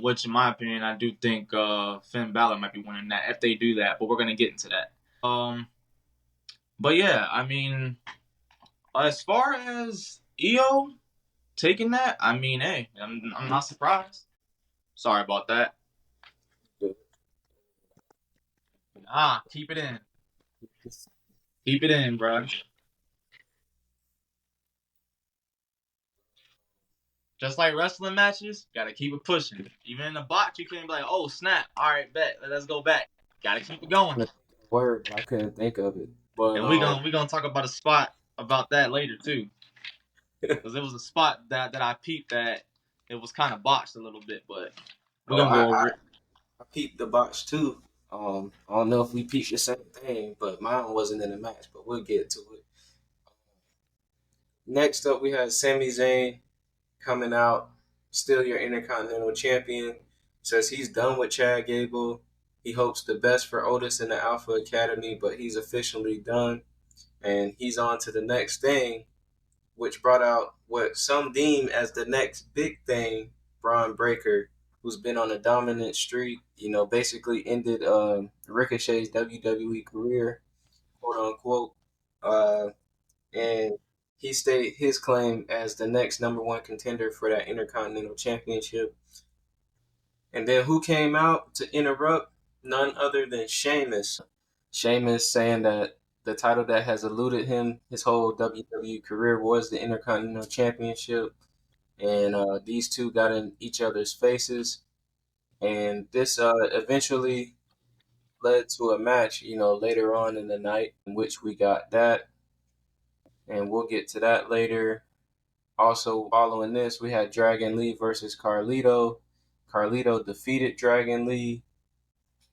Which in my opinion, I do think Finn Balor might be winning that if they do that, but we're gonna get into that. But yeah, I mean, as far as EO taking that, I mean, hey, I'm not surprised. Sorry about that. Keep it in. Keep it in, bro. Just like wrestling matches, gotta keep it pushing. Even in a botch, you can't be like, oh snap, all right, bet, let's go back. Gotta keep it going. Word, I couldn't think of it. But and we gonna talk about a spot about that later too, because it was a spot that I peeped that it was kind of botched a little bit, but we're gonna go over it. I peeped the botch too. I don't know if we peeped the same thing, but mine wasn't in the match. But we'll get to it. Next up, we had Sami Zayn coming out, still your Intercontinental Champion. Says he's done with Chad Gable. He hopes the best for Otis in the Alpha Academy, but he's officially done. And he's on to the next thing, which brought out what some deem as the next big thing, Braun Breaker, who's been on a dominant streak, basically ended Ricochet's WWE career, quote unquote. And he stated his claim as the next number 1 contender for that Intercontinental Championship. And then who came out to interrupt? None other than Sheamus. Sheamus saying that the title that has eluded him his whole WWE career was the Intercontinental Championship. And these two got in each other's faces. And this eventually led to a match, later on in the night, in which we got that. And we'll get to that later. Also, following this, we had Dragon Lee versus Carlito. Carlito defeated Dragon Lee,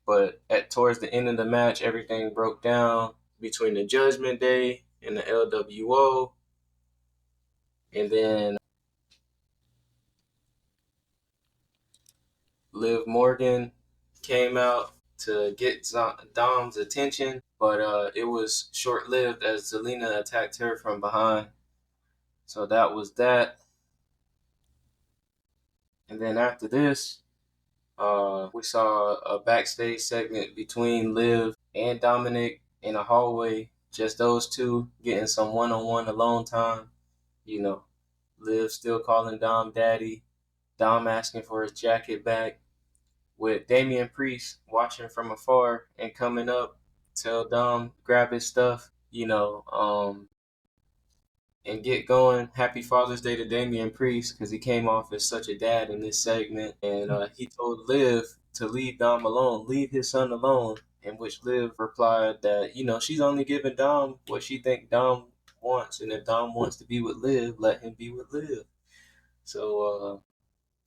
but towards the end of the match, everything broke down between the Judgment Day and the LWO. And then Liv Morgan came out to get Dom's attention, but it was short-lived as Zelina attacked her from behind. So that was that. And then after this, we saw a backstage segment between Liv and Dominic in a hallway. Just those two getting some one-on-one alone time. Liv still calling Dom daddy. Dom asking for his jacket back. With Damian Priest watching from afar and coming up, tell Dom grab his stuff, and get going. Happy Father's Day to Damian Priest because he came off as such a dad in this segment. And he told Liv to leave Dom alone, leave his son alone, in which Liv replied that, she's only giving Dom what she think Dom wants. And if Dom wants to be with Liv, let him be with Liv. So,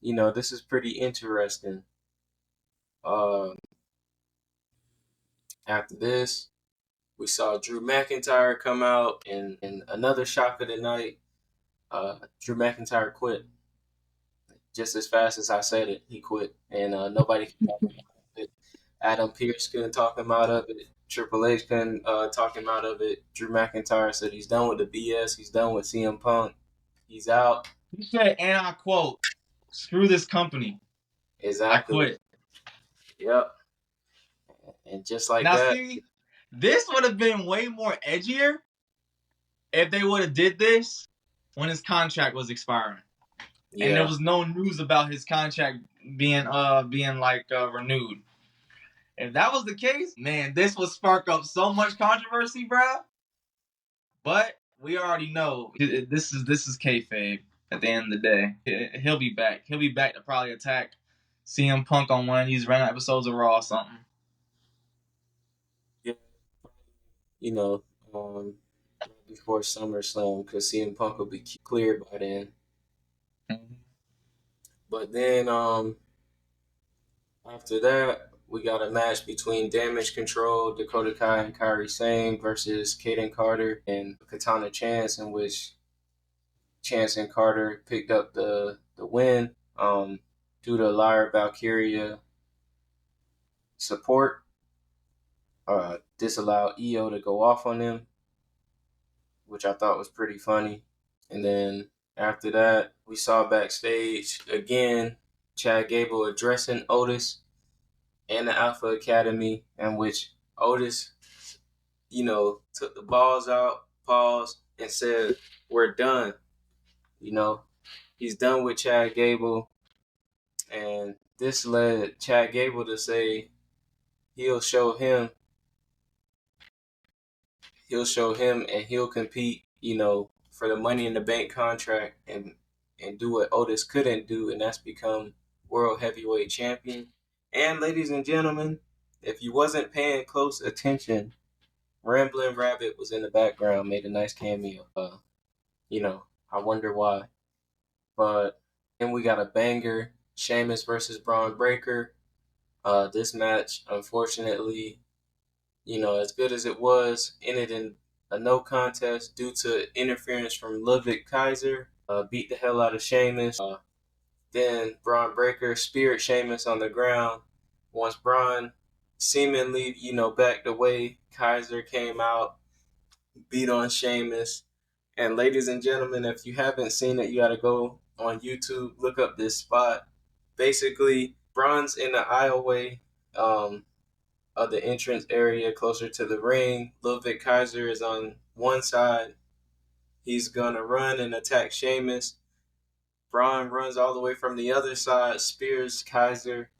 this is pretty interesting. After this, we saw Drew McIntyre come out, and another shock of the night, Drew McIntyre quit. Just as fast as I said it, he quit. And nobody can talk him out of it. Adam Pearce couldn't talk him out of it. Triple H couldn't talk him out of it. Drew McIntyre said he's done with the BS. He's done with CM Punk. He's out. He said, and I quote, screw this company. Exactly. I quit. Yep. And just like now, that. See, this would have been way more edgier if they would have did this when his contract was expiring. Yeah. And there was no news about his contract being renewed. If that was the case, man, this would spark up so much controversy, bruh. But we already know this is kayfabe. At the end of the day, he'll be back. He'll be back to probably attack CM Punk on one of these random episodes of Raw or something. Yeah, before SummerSlam, because CM Punk will be cleared by then. Mm-hmm. But then after that, we got a match between Damage Control, Dakota Kai and Kairi Sane versus Kaden Carter and Katana Chance, in which Chance and Carter picked up the win due to Lyra Valkyria support. Disallowed EO to go off on them, which I thought was pretty funny. And then after that, we saw backstage again Chad Gable addressing Otis and the Alpha Academy, in which Otis, took the balls out, paused, and said, "We're done." He's done with Chad Gable. And this led Chad Gable to say he'll show him and he'll compete, for the Money in the Bank contract and do what Otis couldn't do, and that's become World Heavyweight Champion. And ladies and gentlemen, if you wasn't paying close attention, Ramblin' Rabbit was in the background, made a nice cameo. I wonder why. But then we got a banger, Sheamus versus Braun Breaker. This match, unfortunately, as good as it was, ended in a no contest due to interference from Ludwig Kaiser. Beat the hell out of Sheamus. Then Braun Breaker speared Sheamus on the ground. Once Braun seemingly, backed away, Kaiser came out, beat on Sheamus. And ladies and gentlemen, if you haven't seen it, you got to go on YouTube, look up this spot. Basically, Braun's in the aisleway of the entrance area closer to the ring. Ludwig Kaiser is on one side. He's going to run and attack Sheamus. Braun runs all the way from the other side, spears Kaiser.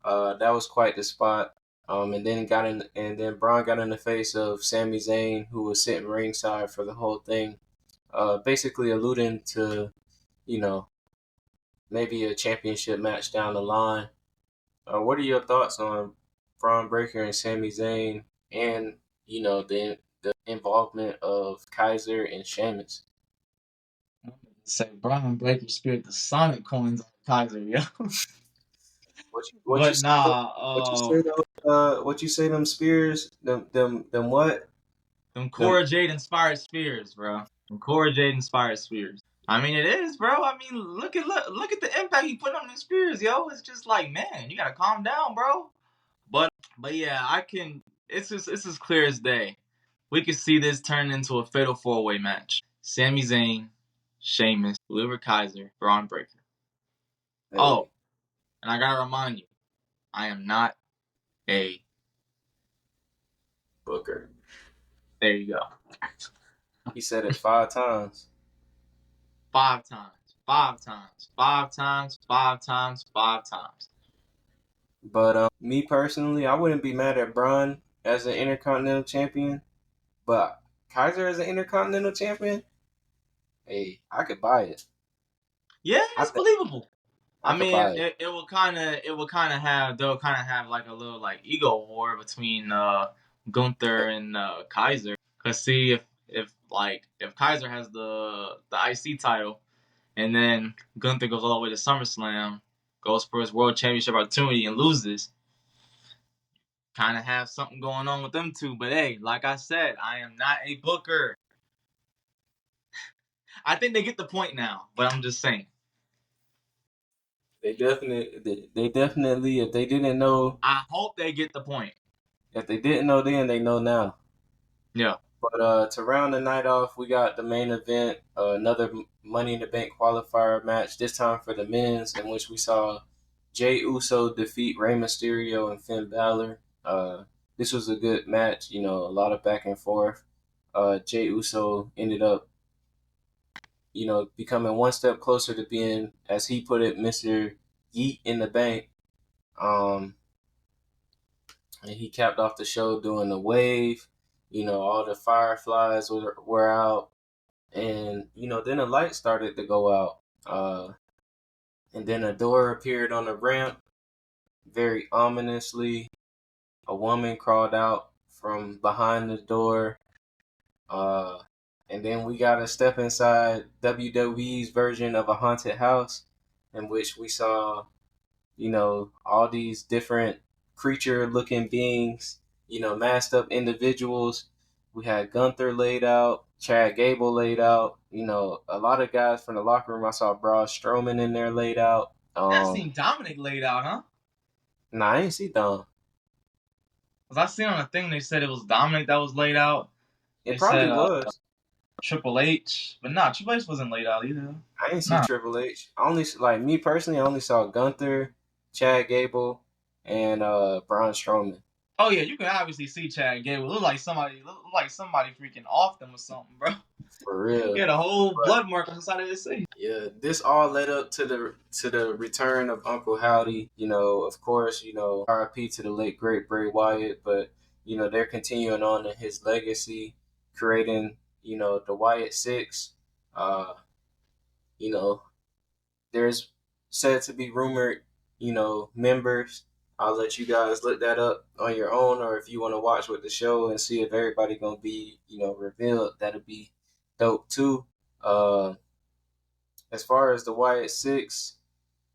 That was quite the spot. And then Braun got in the face of Sami Zayn, who was sitting ringside for the whole thing. Basically alluding to, maybe a championship match down the line. What are your thoughts on Braun Breaker and Sami Zayn, and the involvement of Kaiser and Sheamus? Say Braun Breaker speared the Sonic coins on Kaiser, yo. What you say? What you say? Them spears? Them what? Them Cora Jade inspired spears, bro. Them Cora Jade inspired spears. I mean, it is, bro. I mean, look at the impact he put on them spears, yo. It's just like, man, you gotta calm down, bro. But yeah, I can. It's as clear as day. We could see this turn into a fatal 4-way match. Sami Zayn, Sheamus, Ludwig Kaiser, Braun Breaker. Hey. Oh, and I gotta remind you, I am not a booker. There you go. He said it 5 times. 5 times. 5 times. 5 times. 5 times. 5 times. But me personally, I wouldn't be mad at Braun as an Intercontinental Champion. But Kaiser as an Intercontinental Champion, hey, I could buy it. Yeah, it's believable. I mean, it will kind of have like a little like ego war between Gunther and Kaiser. Cause see if Kaiser has the IC title, and then Gunther goes all the way to SummerSlam, goes for his World Championship opportunity and loses, kind of have something going on with them two. But hey, like I said, I am not a booker. I think they get the point now, but I'm just saying. They definitely, if they didn't know. I hope they get the point. If they didn't know then, they know now. Yeah. But to round the night off, we got the main event, another Money in the Bank qualifier match, this time for the men's, in which we saw Jey Uso defeat Rey Mysterio and Finn Balor. This was a good match, a lot of back and forth. Jey Uso ended up, becoming one step closer to being, as he put it, Mr. Yeet in the Bank. and he capped off the show doing the wave. All the fireflies were out, and then the lights started to go out. And then a door appeared on the ramp, very ominously. A woman crawled out from behind the door. And then we got to step inside WWE's version of a haunted house, in which we saw, all these different creature-looking beings, masked up individuals. We had Gunther laid out, Chad Gable laid out, a lot of guys from the locker room. I saw Braun Strowman in there laid out. I seen Dominic laid out, huh? Nah, I ain't see Dom. Because I seen on a thing they said it was Dominic that was laid out. It probably was. Triple H. But nah, Triple H wasn't laid out either. I didn't see Triple H. Me personally, I only saw Gunther, Chad Gable, and Braun Strowman. Oh yeah, you can obviously see Chad Gable. Look like somebody freaking off them or something, bro. For real. He had a whole blood mark on the side of his face. Yeah, this all led up to the return of Uncle Howdy. Of course, RIP to the late great Bray Wyatt, but they're continuing on in his legacy, creating the Wyatt Six. There's said to be rumored, members. I'll let you guys look that up on your own, or if you want to watch with the show and see if everybody gonna be, revealed, that'll be dope too. As far as the Wyatt Six,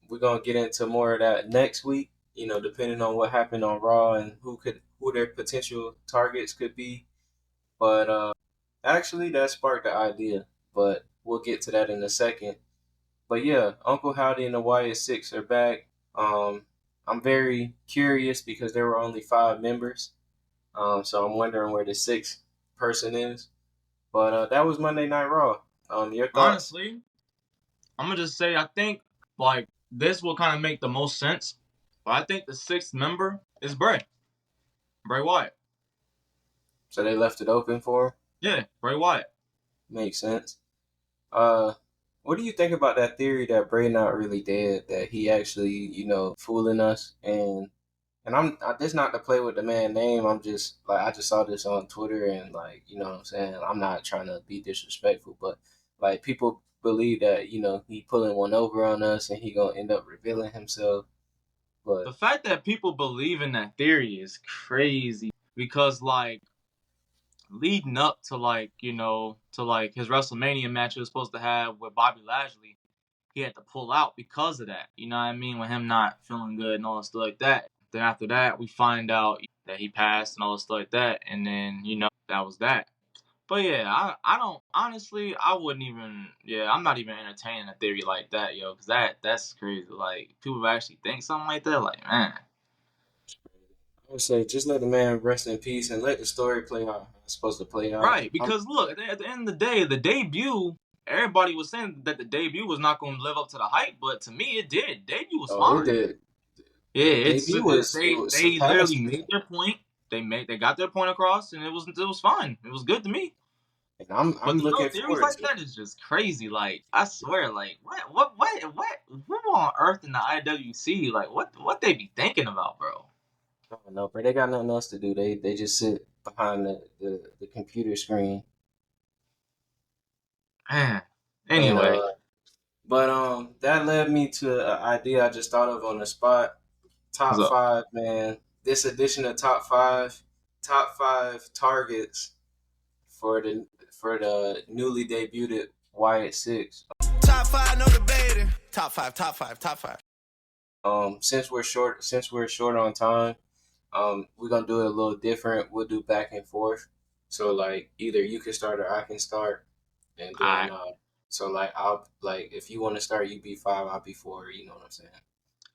we're gonna get into more of that next week. Depending on what happened on Raw and who their potential targets could be. But actually, that sparked the idea. But we'll get to that in a second. But yeah, Uncle Howdy and the Wyatt Six are back. I'm very curious because there were only 5 members. So I'm wondering where the 6th person is. But that was Monday Night Raw. Your thoughts? Honestly, I'm going to just say I think this will kind of make the most sense. But I think the 6th member is Bray Wyatt. So they left it open for him? Yeah, Bray Wyatt. Makes sense. What do you think about that theory that Bray not really dead, that he actually, fooling us? And I'm this not to play with the man's name. I'm just I just saw this on Twitter and you know what I'm saying. I'm not trying to be disrespectful, but people believe that he pulling one over on us and he gonna end up revealing himself. But the fact that people believe in that theory is crazy because leading up to his WrestleMania match he was supposed to have with Bobby Lashley, he had to pull out because of that. You know what I mean? With him not feeling good and all that stuff like that. Then after that, we find out that he passed and all that stuff like that. And then, that was that. But yeah, I don't, honestly, I wouldn't even, I'm not even entertaining a theory like that, yo. Because that's crazy. People actually think something like that. Man. I would say just let the man rest in peace and let the story play out. It's supposed to play out. Right, because look, at the end of the day, the debut, everybody was saying that the debut was not going to live up to the hype, but to me, it did. Debut was fine. It did. Yeah, they literally made their point. They got their point across, and it was fine. It was good to me. And I'm looking theories like that is just crazy. I swear, what who on earth in the IWC, what they be thinking about, bro? I don't know, bro. They got nothing else to do. They just sit behind the computer screen. Man. Anyway. But that led me to an idea I just thought of on the spot. Top 5, man. This edition of Top 5 targets for the newly debuted Wyatt Six. Top 5, no debating. Top 5. Since we're short on time, we're gonna do it a little different. We'll do back and forth. So either you can start or I can start, and then I'll if you want to start, you be 5, I'll be 4. You know what I'm saying?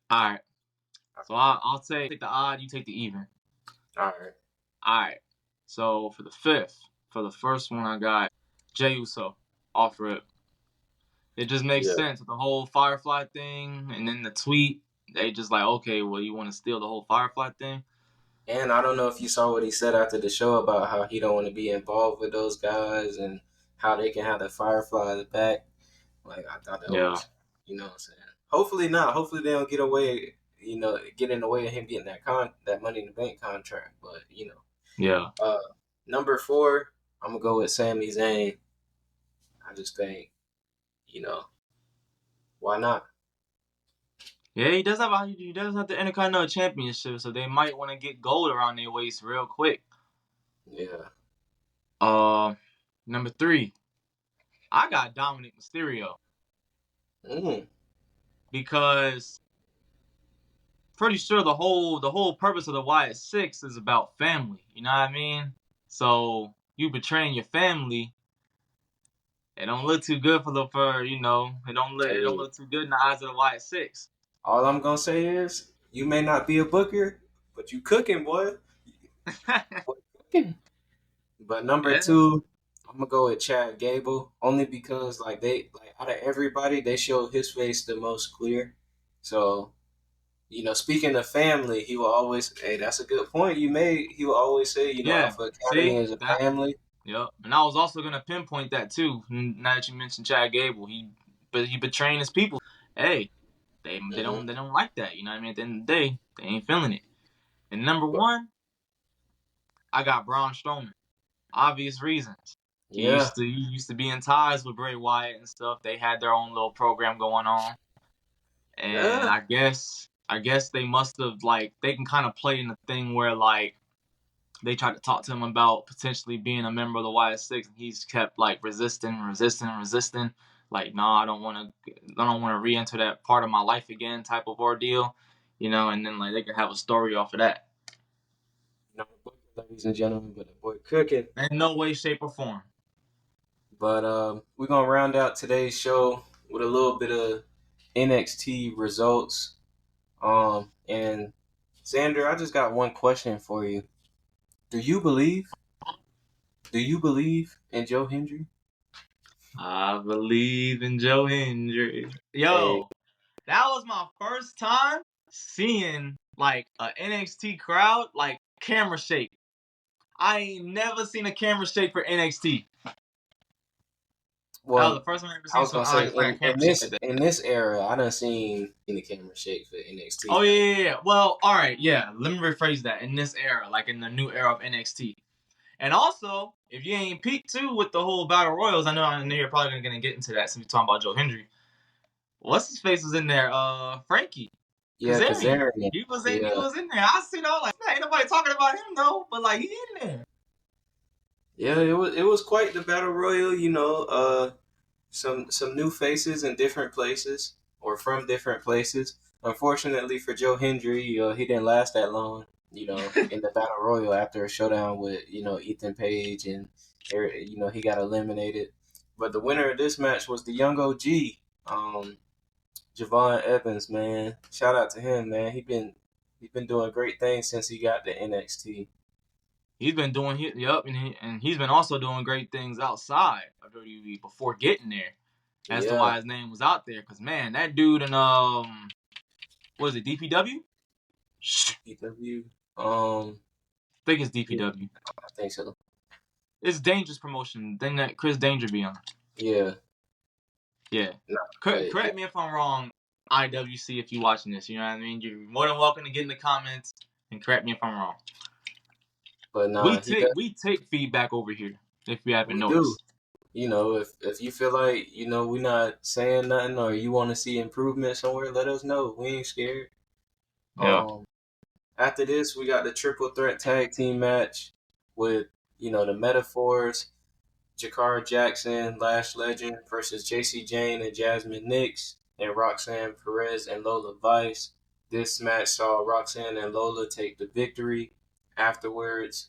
All right. So I'll take the odd, you take the even. All right. So for the first one, I got Jey Uso off rip. It just makes sense with the whole Firefly thing, and then the tweet. They just okay, well, you want to steal the whole Firefly thing? And I don't know if you saw what he said after the show about how he don't want to be involved with those guys and how they can have the Fireflies back. I thought that was, you know what I'm saying? Hopefully not. Hopefully they don't get away, get in the way of him getting that Money in the Bank contract. But Yeah. Number 4, I'm gonna go with Sami Zayn. I just think, why not? Yeah, he does have the Intercontinental Championship, so they might want to get gold around their waist real quick. Yeah. Number 3, I got Dominic Mysterio because pretty sure the whole purpose of the Wyatt Six is about family. You know what I mean? So you betraying your family, it don't look too good it don't look too good in the eyes of the Wyatt Six. All I'm gonna say is you may not be a booker, but you cooking, boy. Boy, cooking. But number Yeah. 2, I'm gonna go with Chad Gable, only because out of everybody, they showed his face the most clear. So, speaking of family, he will always, hey, that's a good point you made. He will always say, Yeah. Alpha Academy See is a that? family. Yep. And I was also gonna pinpoint that too. Now that you mentioned Chad Gable, he betraying his people. Hey, they don't like that. You know what I mean? At the end of the day, they ain't feeling it. And number But, 1, I got Braun Strowman. Obvious reasons. yeah. He used to be in ties with Bray Wyatt and stuff. They had their own little program going on. And Yeah. I guess they must have they can kind of play in the thing where they tried to talk to him about potentially being a member of the Wyatt Six, and he's kept resisting. Like, no, I don't want to re-enter that part of my life again, type of ordeal, And then they can have a story off of that. Not a booker, ladies and gentlemen, but a boy cooking. In no way, shape, or form. But we're gonna round out today's show with a little bit of NXT results. And Xander, I just got one question for you. Do you believe in Joe Hendry? I believe in Joe Hendry. Yo, Hey, that was my first time seeing a NXT crowd camera shake. I ain't never seen a camera shake for NXT. That was well, the first time I ever I seen was gonna say a camera in shake this like that. in this era, I done seen the camera shake for NXT. Oh yeah. Well, all right, yeah. Let me rephrase that. In this era, in the new era of NXT, and also if you ain't peaked too with the whole battle royals, I know you're probably gonna get into that since we're talking about Joe Hendry. What's his face was in there? Frankie. Yeah, Kazarian. Kazarian. He was Yeah, in there. I seen all ain't nobody talking about him though, but he in there. yeah. It was quite the battle royal. Some new faces in different places or from different places. Unfortunately for Joe Hendry, he didn't last that long. In the battle royal after a showdown with Ethan Page and he got eliminated. But the winner of this match was the young OG, Javon Evans. Man, shout out to him, man. He's been doing great things since he got to NXT. He's been doing and he's been also doing great things outside of WWE before getting there. As to why his name was out there, because man, that dude in what is it, DPW? DPW. I think it's DPW. I think so. It's Dangerous Promotion, thing that Chris Danger be on. Yeah. Yeah. No, Correct me if I'm wrong, IWC, if you're watching this. You know what I mean? You're more than welcome to get in the comments and correct me if I'm wrong. But nah, we take feedback over here, if you haven't we noticed. do. If you feel like, we're not saying nothing or you want to see improvement somewhere, let us know. We ain't scared. Yeah. After this, we got the triple threat tag team match with, the Metaphors, Jakar Jackson, Lash Legend versus JC Jane and Jasmine Nix, and Roxanne Perez and Lola Vice. This match saw Roxanne and Lola take the victory. Afterwards,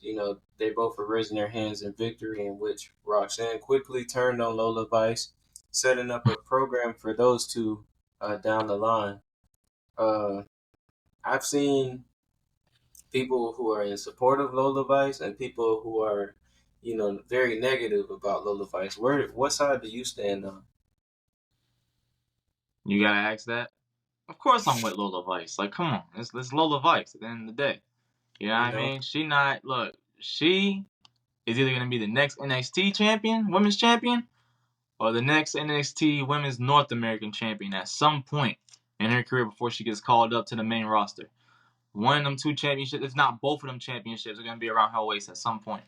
they both were raising their hands in victory, in which Roxanne quickly turned on Lola Vice, setting up a program for those two down the line. I've seen people who are in support of Lola Vice and people who are, very negative about Lola Vice. What side do you stand on? You gotta ask that. Of course I'm with Lola Vice. Come on. It's Lola Vice at the end of the day. You know what I mean? She is either going to be the next NXT champion, women's champion, or the next NXT women's North American champion at some point. in her career before she gets called up to the main roster. One of them 2 championships, if not both of them championships, are going to be around her waist at some point.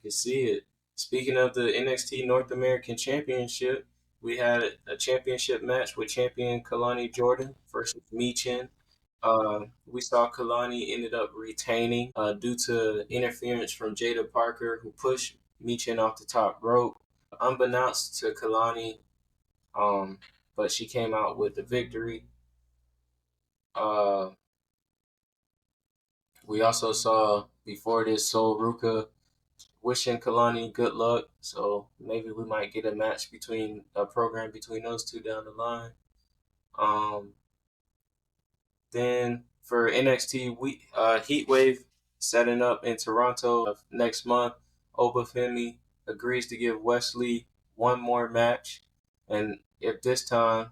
You see it. Speaking of the NXT North American Championship, we had a championship match with champion Kalani Jordan versus Michin. We saw Kalani ended up retaining due to interference from Jada Parker, who pushed Michin off the top rope. Unbeknownst to Kalani, but she came out with the victory. We also saw before this Sol Ruka wishing Kalani good luck, so maybe we might get a program between those two down the line. Then for NXT, Heatwave setting up in Toronto next month. Obafemi agrees to give Wesley one more match, and if this time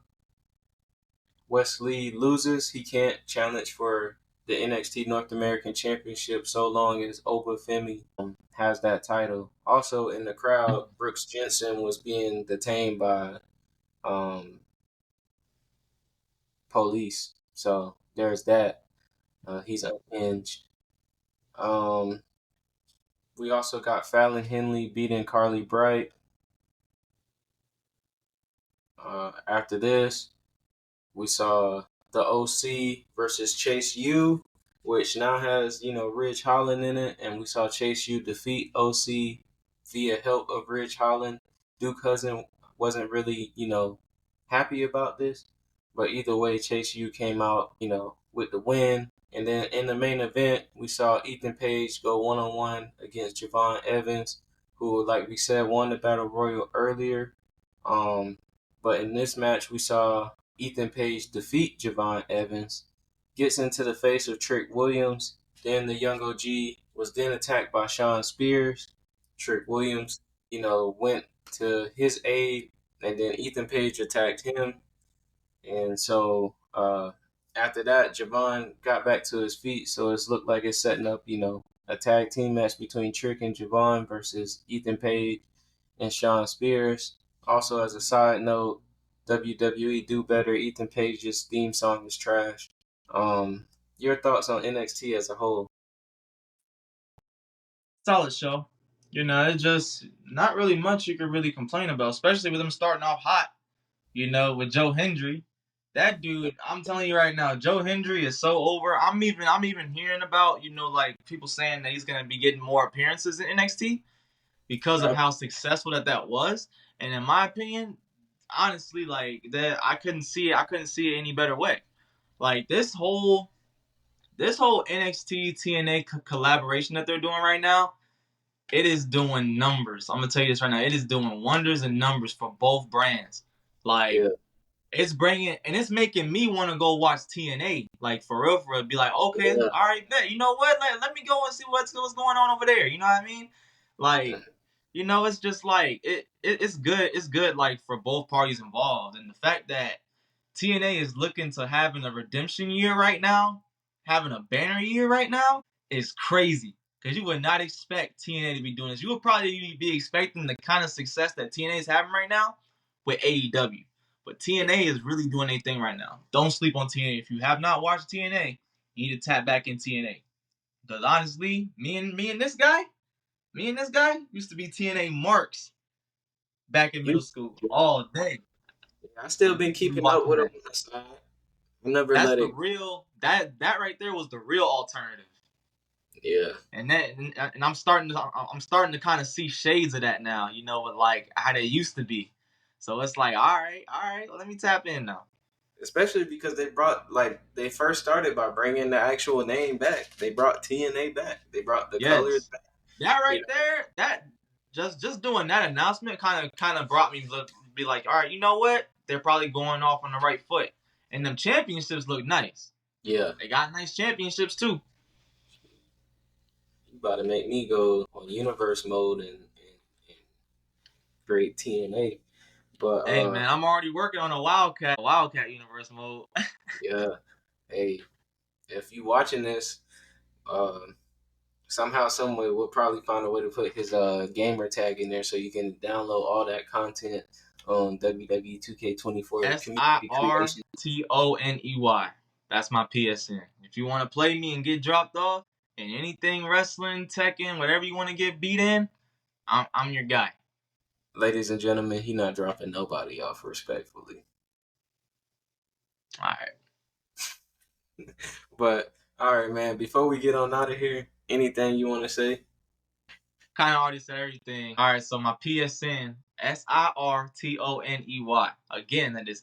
Wesley loses, he can't challenge for the NXT North American Championship so long as Obafemi has that title. Also in the crowd, Brooks Jensen was being detained by police. So there's that. He's unhinged. We also got Fallon Henley beating Carly Bright. After this, we saw the OC versus Chase U, which now has, Ridge Holland in it. And we saw Chase U defeat OC via help of Ridge Holland. Duke Hudson wasn't really, happy about this. But either way, Chase U came out, with the win. And then in the main event, we saw Ethan Page go one-on-one against Javon Evans, who, like we said, won the Battle Royal earlier. But in this match, we saw Ethan Page defeat Javon Evans, gets into the face of Trick Williams. Then the Young OG was then attacked by Sean Spears. Trick Williams, went to his aid, and then Ethan Page attacked him. And so after that, Javon got back to his feet. So it's looked like it's setting up, a tag team match between Trick and Javon versus Ethan Page and Sean Spears. Also, as a side note, WWE Do Better, Ethan Page's theme song is trash. Your thoughts on NXT as a whole? Solid show. It's just not really much you could really complain about, especially with them starting off hot, with Joe Hendry. That dude, I'm telling you right now, Joe Hendry is so over. I'm even hearing about, like people saying that he's gonna be getting more appearances in NXT because of how successful that was. And in my opinion, honestly, like that, I couldn't see it any better way. Like this whole NXT TNA collaboration that they're doing right now, it is doing numbers. I'm gonna tell you this right now, it is doing wonders and numbers for both brands. Like it's bringing and it's making me want to go watch TNA. Like for real, be like, okay, all right, bet. You know what? Let me go and see what's going on over there. You know what I mean? Like. It's just like it's good. It's good like for both parties involved. And the fact that TNA is looking to having a redemption year right now, having a banner year right now, is crazy. Because you would not expect TNA to be doing this. You would probably be expecting the kind of success that TNA is having right now with AEW. But TNA is really doing their thing right now. Don't sleep on TNA. If you have not watched TNA, you need to tap back in TNA. Because honestly, me and this guy used to be TNA marks back in middle school all day. I still been keeping up with him on the side. That's the real that right there was the real alternative. Yeah. And I'm starting to kind of see shades of that now, with like how they used to be. So it's like, all right, let me tap in now. Especially because they first started by bringing the actual name back. They brought TNA back. They brought the colors back. That right there, that just doing that announcement kind of brought me to be like, all right, you know what? They're probably going off on the right foot. And them championships look nice. Yeah. They got nice championships too. You about to make me go on universe mode and create TNA. But hey man, I'm already working on a Wildcat universe mode. Yeah. Hey, if you watching this, somehow, some way, we'll probably find a way to put his gamer tag in there so you can download all that content on WWE 2K24 SIRTONEY. That's my PSN. If you want to play me and get dropped off in anything wrestling, Tekken, whatever you want to get beat in, I'm your guy. Ladies and gentlemen, he not dropping nobody off, respectfully. All right. But, all right, man, before we get on out of here, anything you want to say? Kind of already said everything. All right, so my PSN, SIRTONEY. Again, that is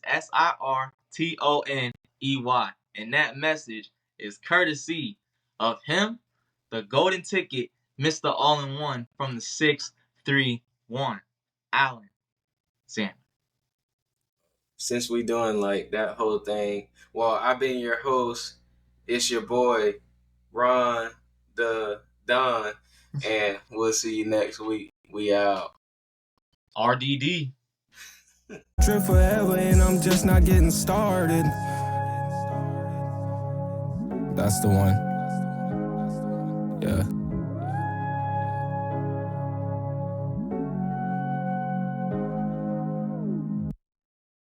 SIRTONEY. And that message is courtesy of him, the golden ticket, Mr. All-in-One from the 631, Allin, Xander. Since we doing like that whole thing, well, I've been your host. It's your boy, Ron the Don, and we'll see you next week. We out. RDD. Trip forever and I'm just not getting started. That's the one. Yeah.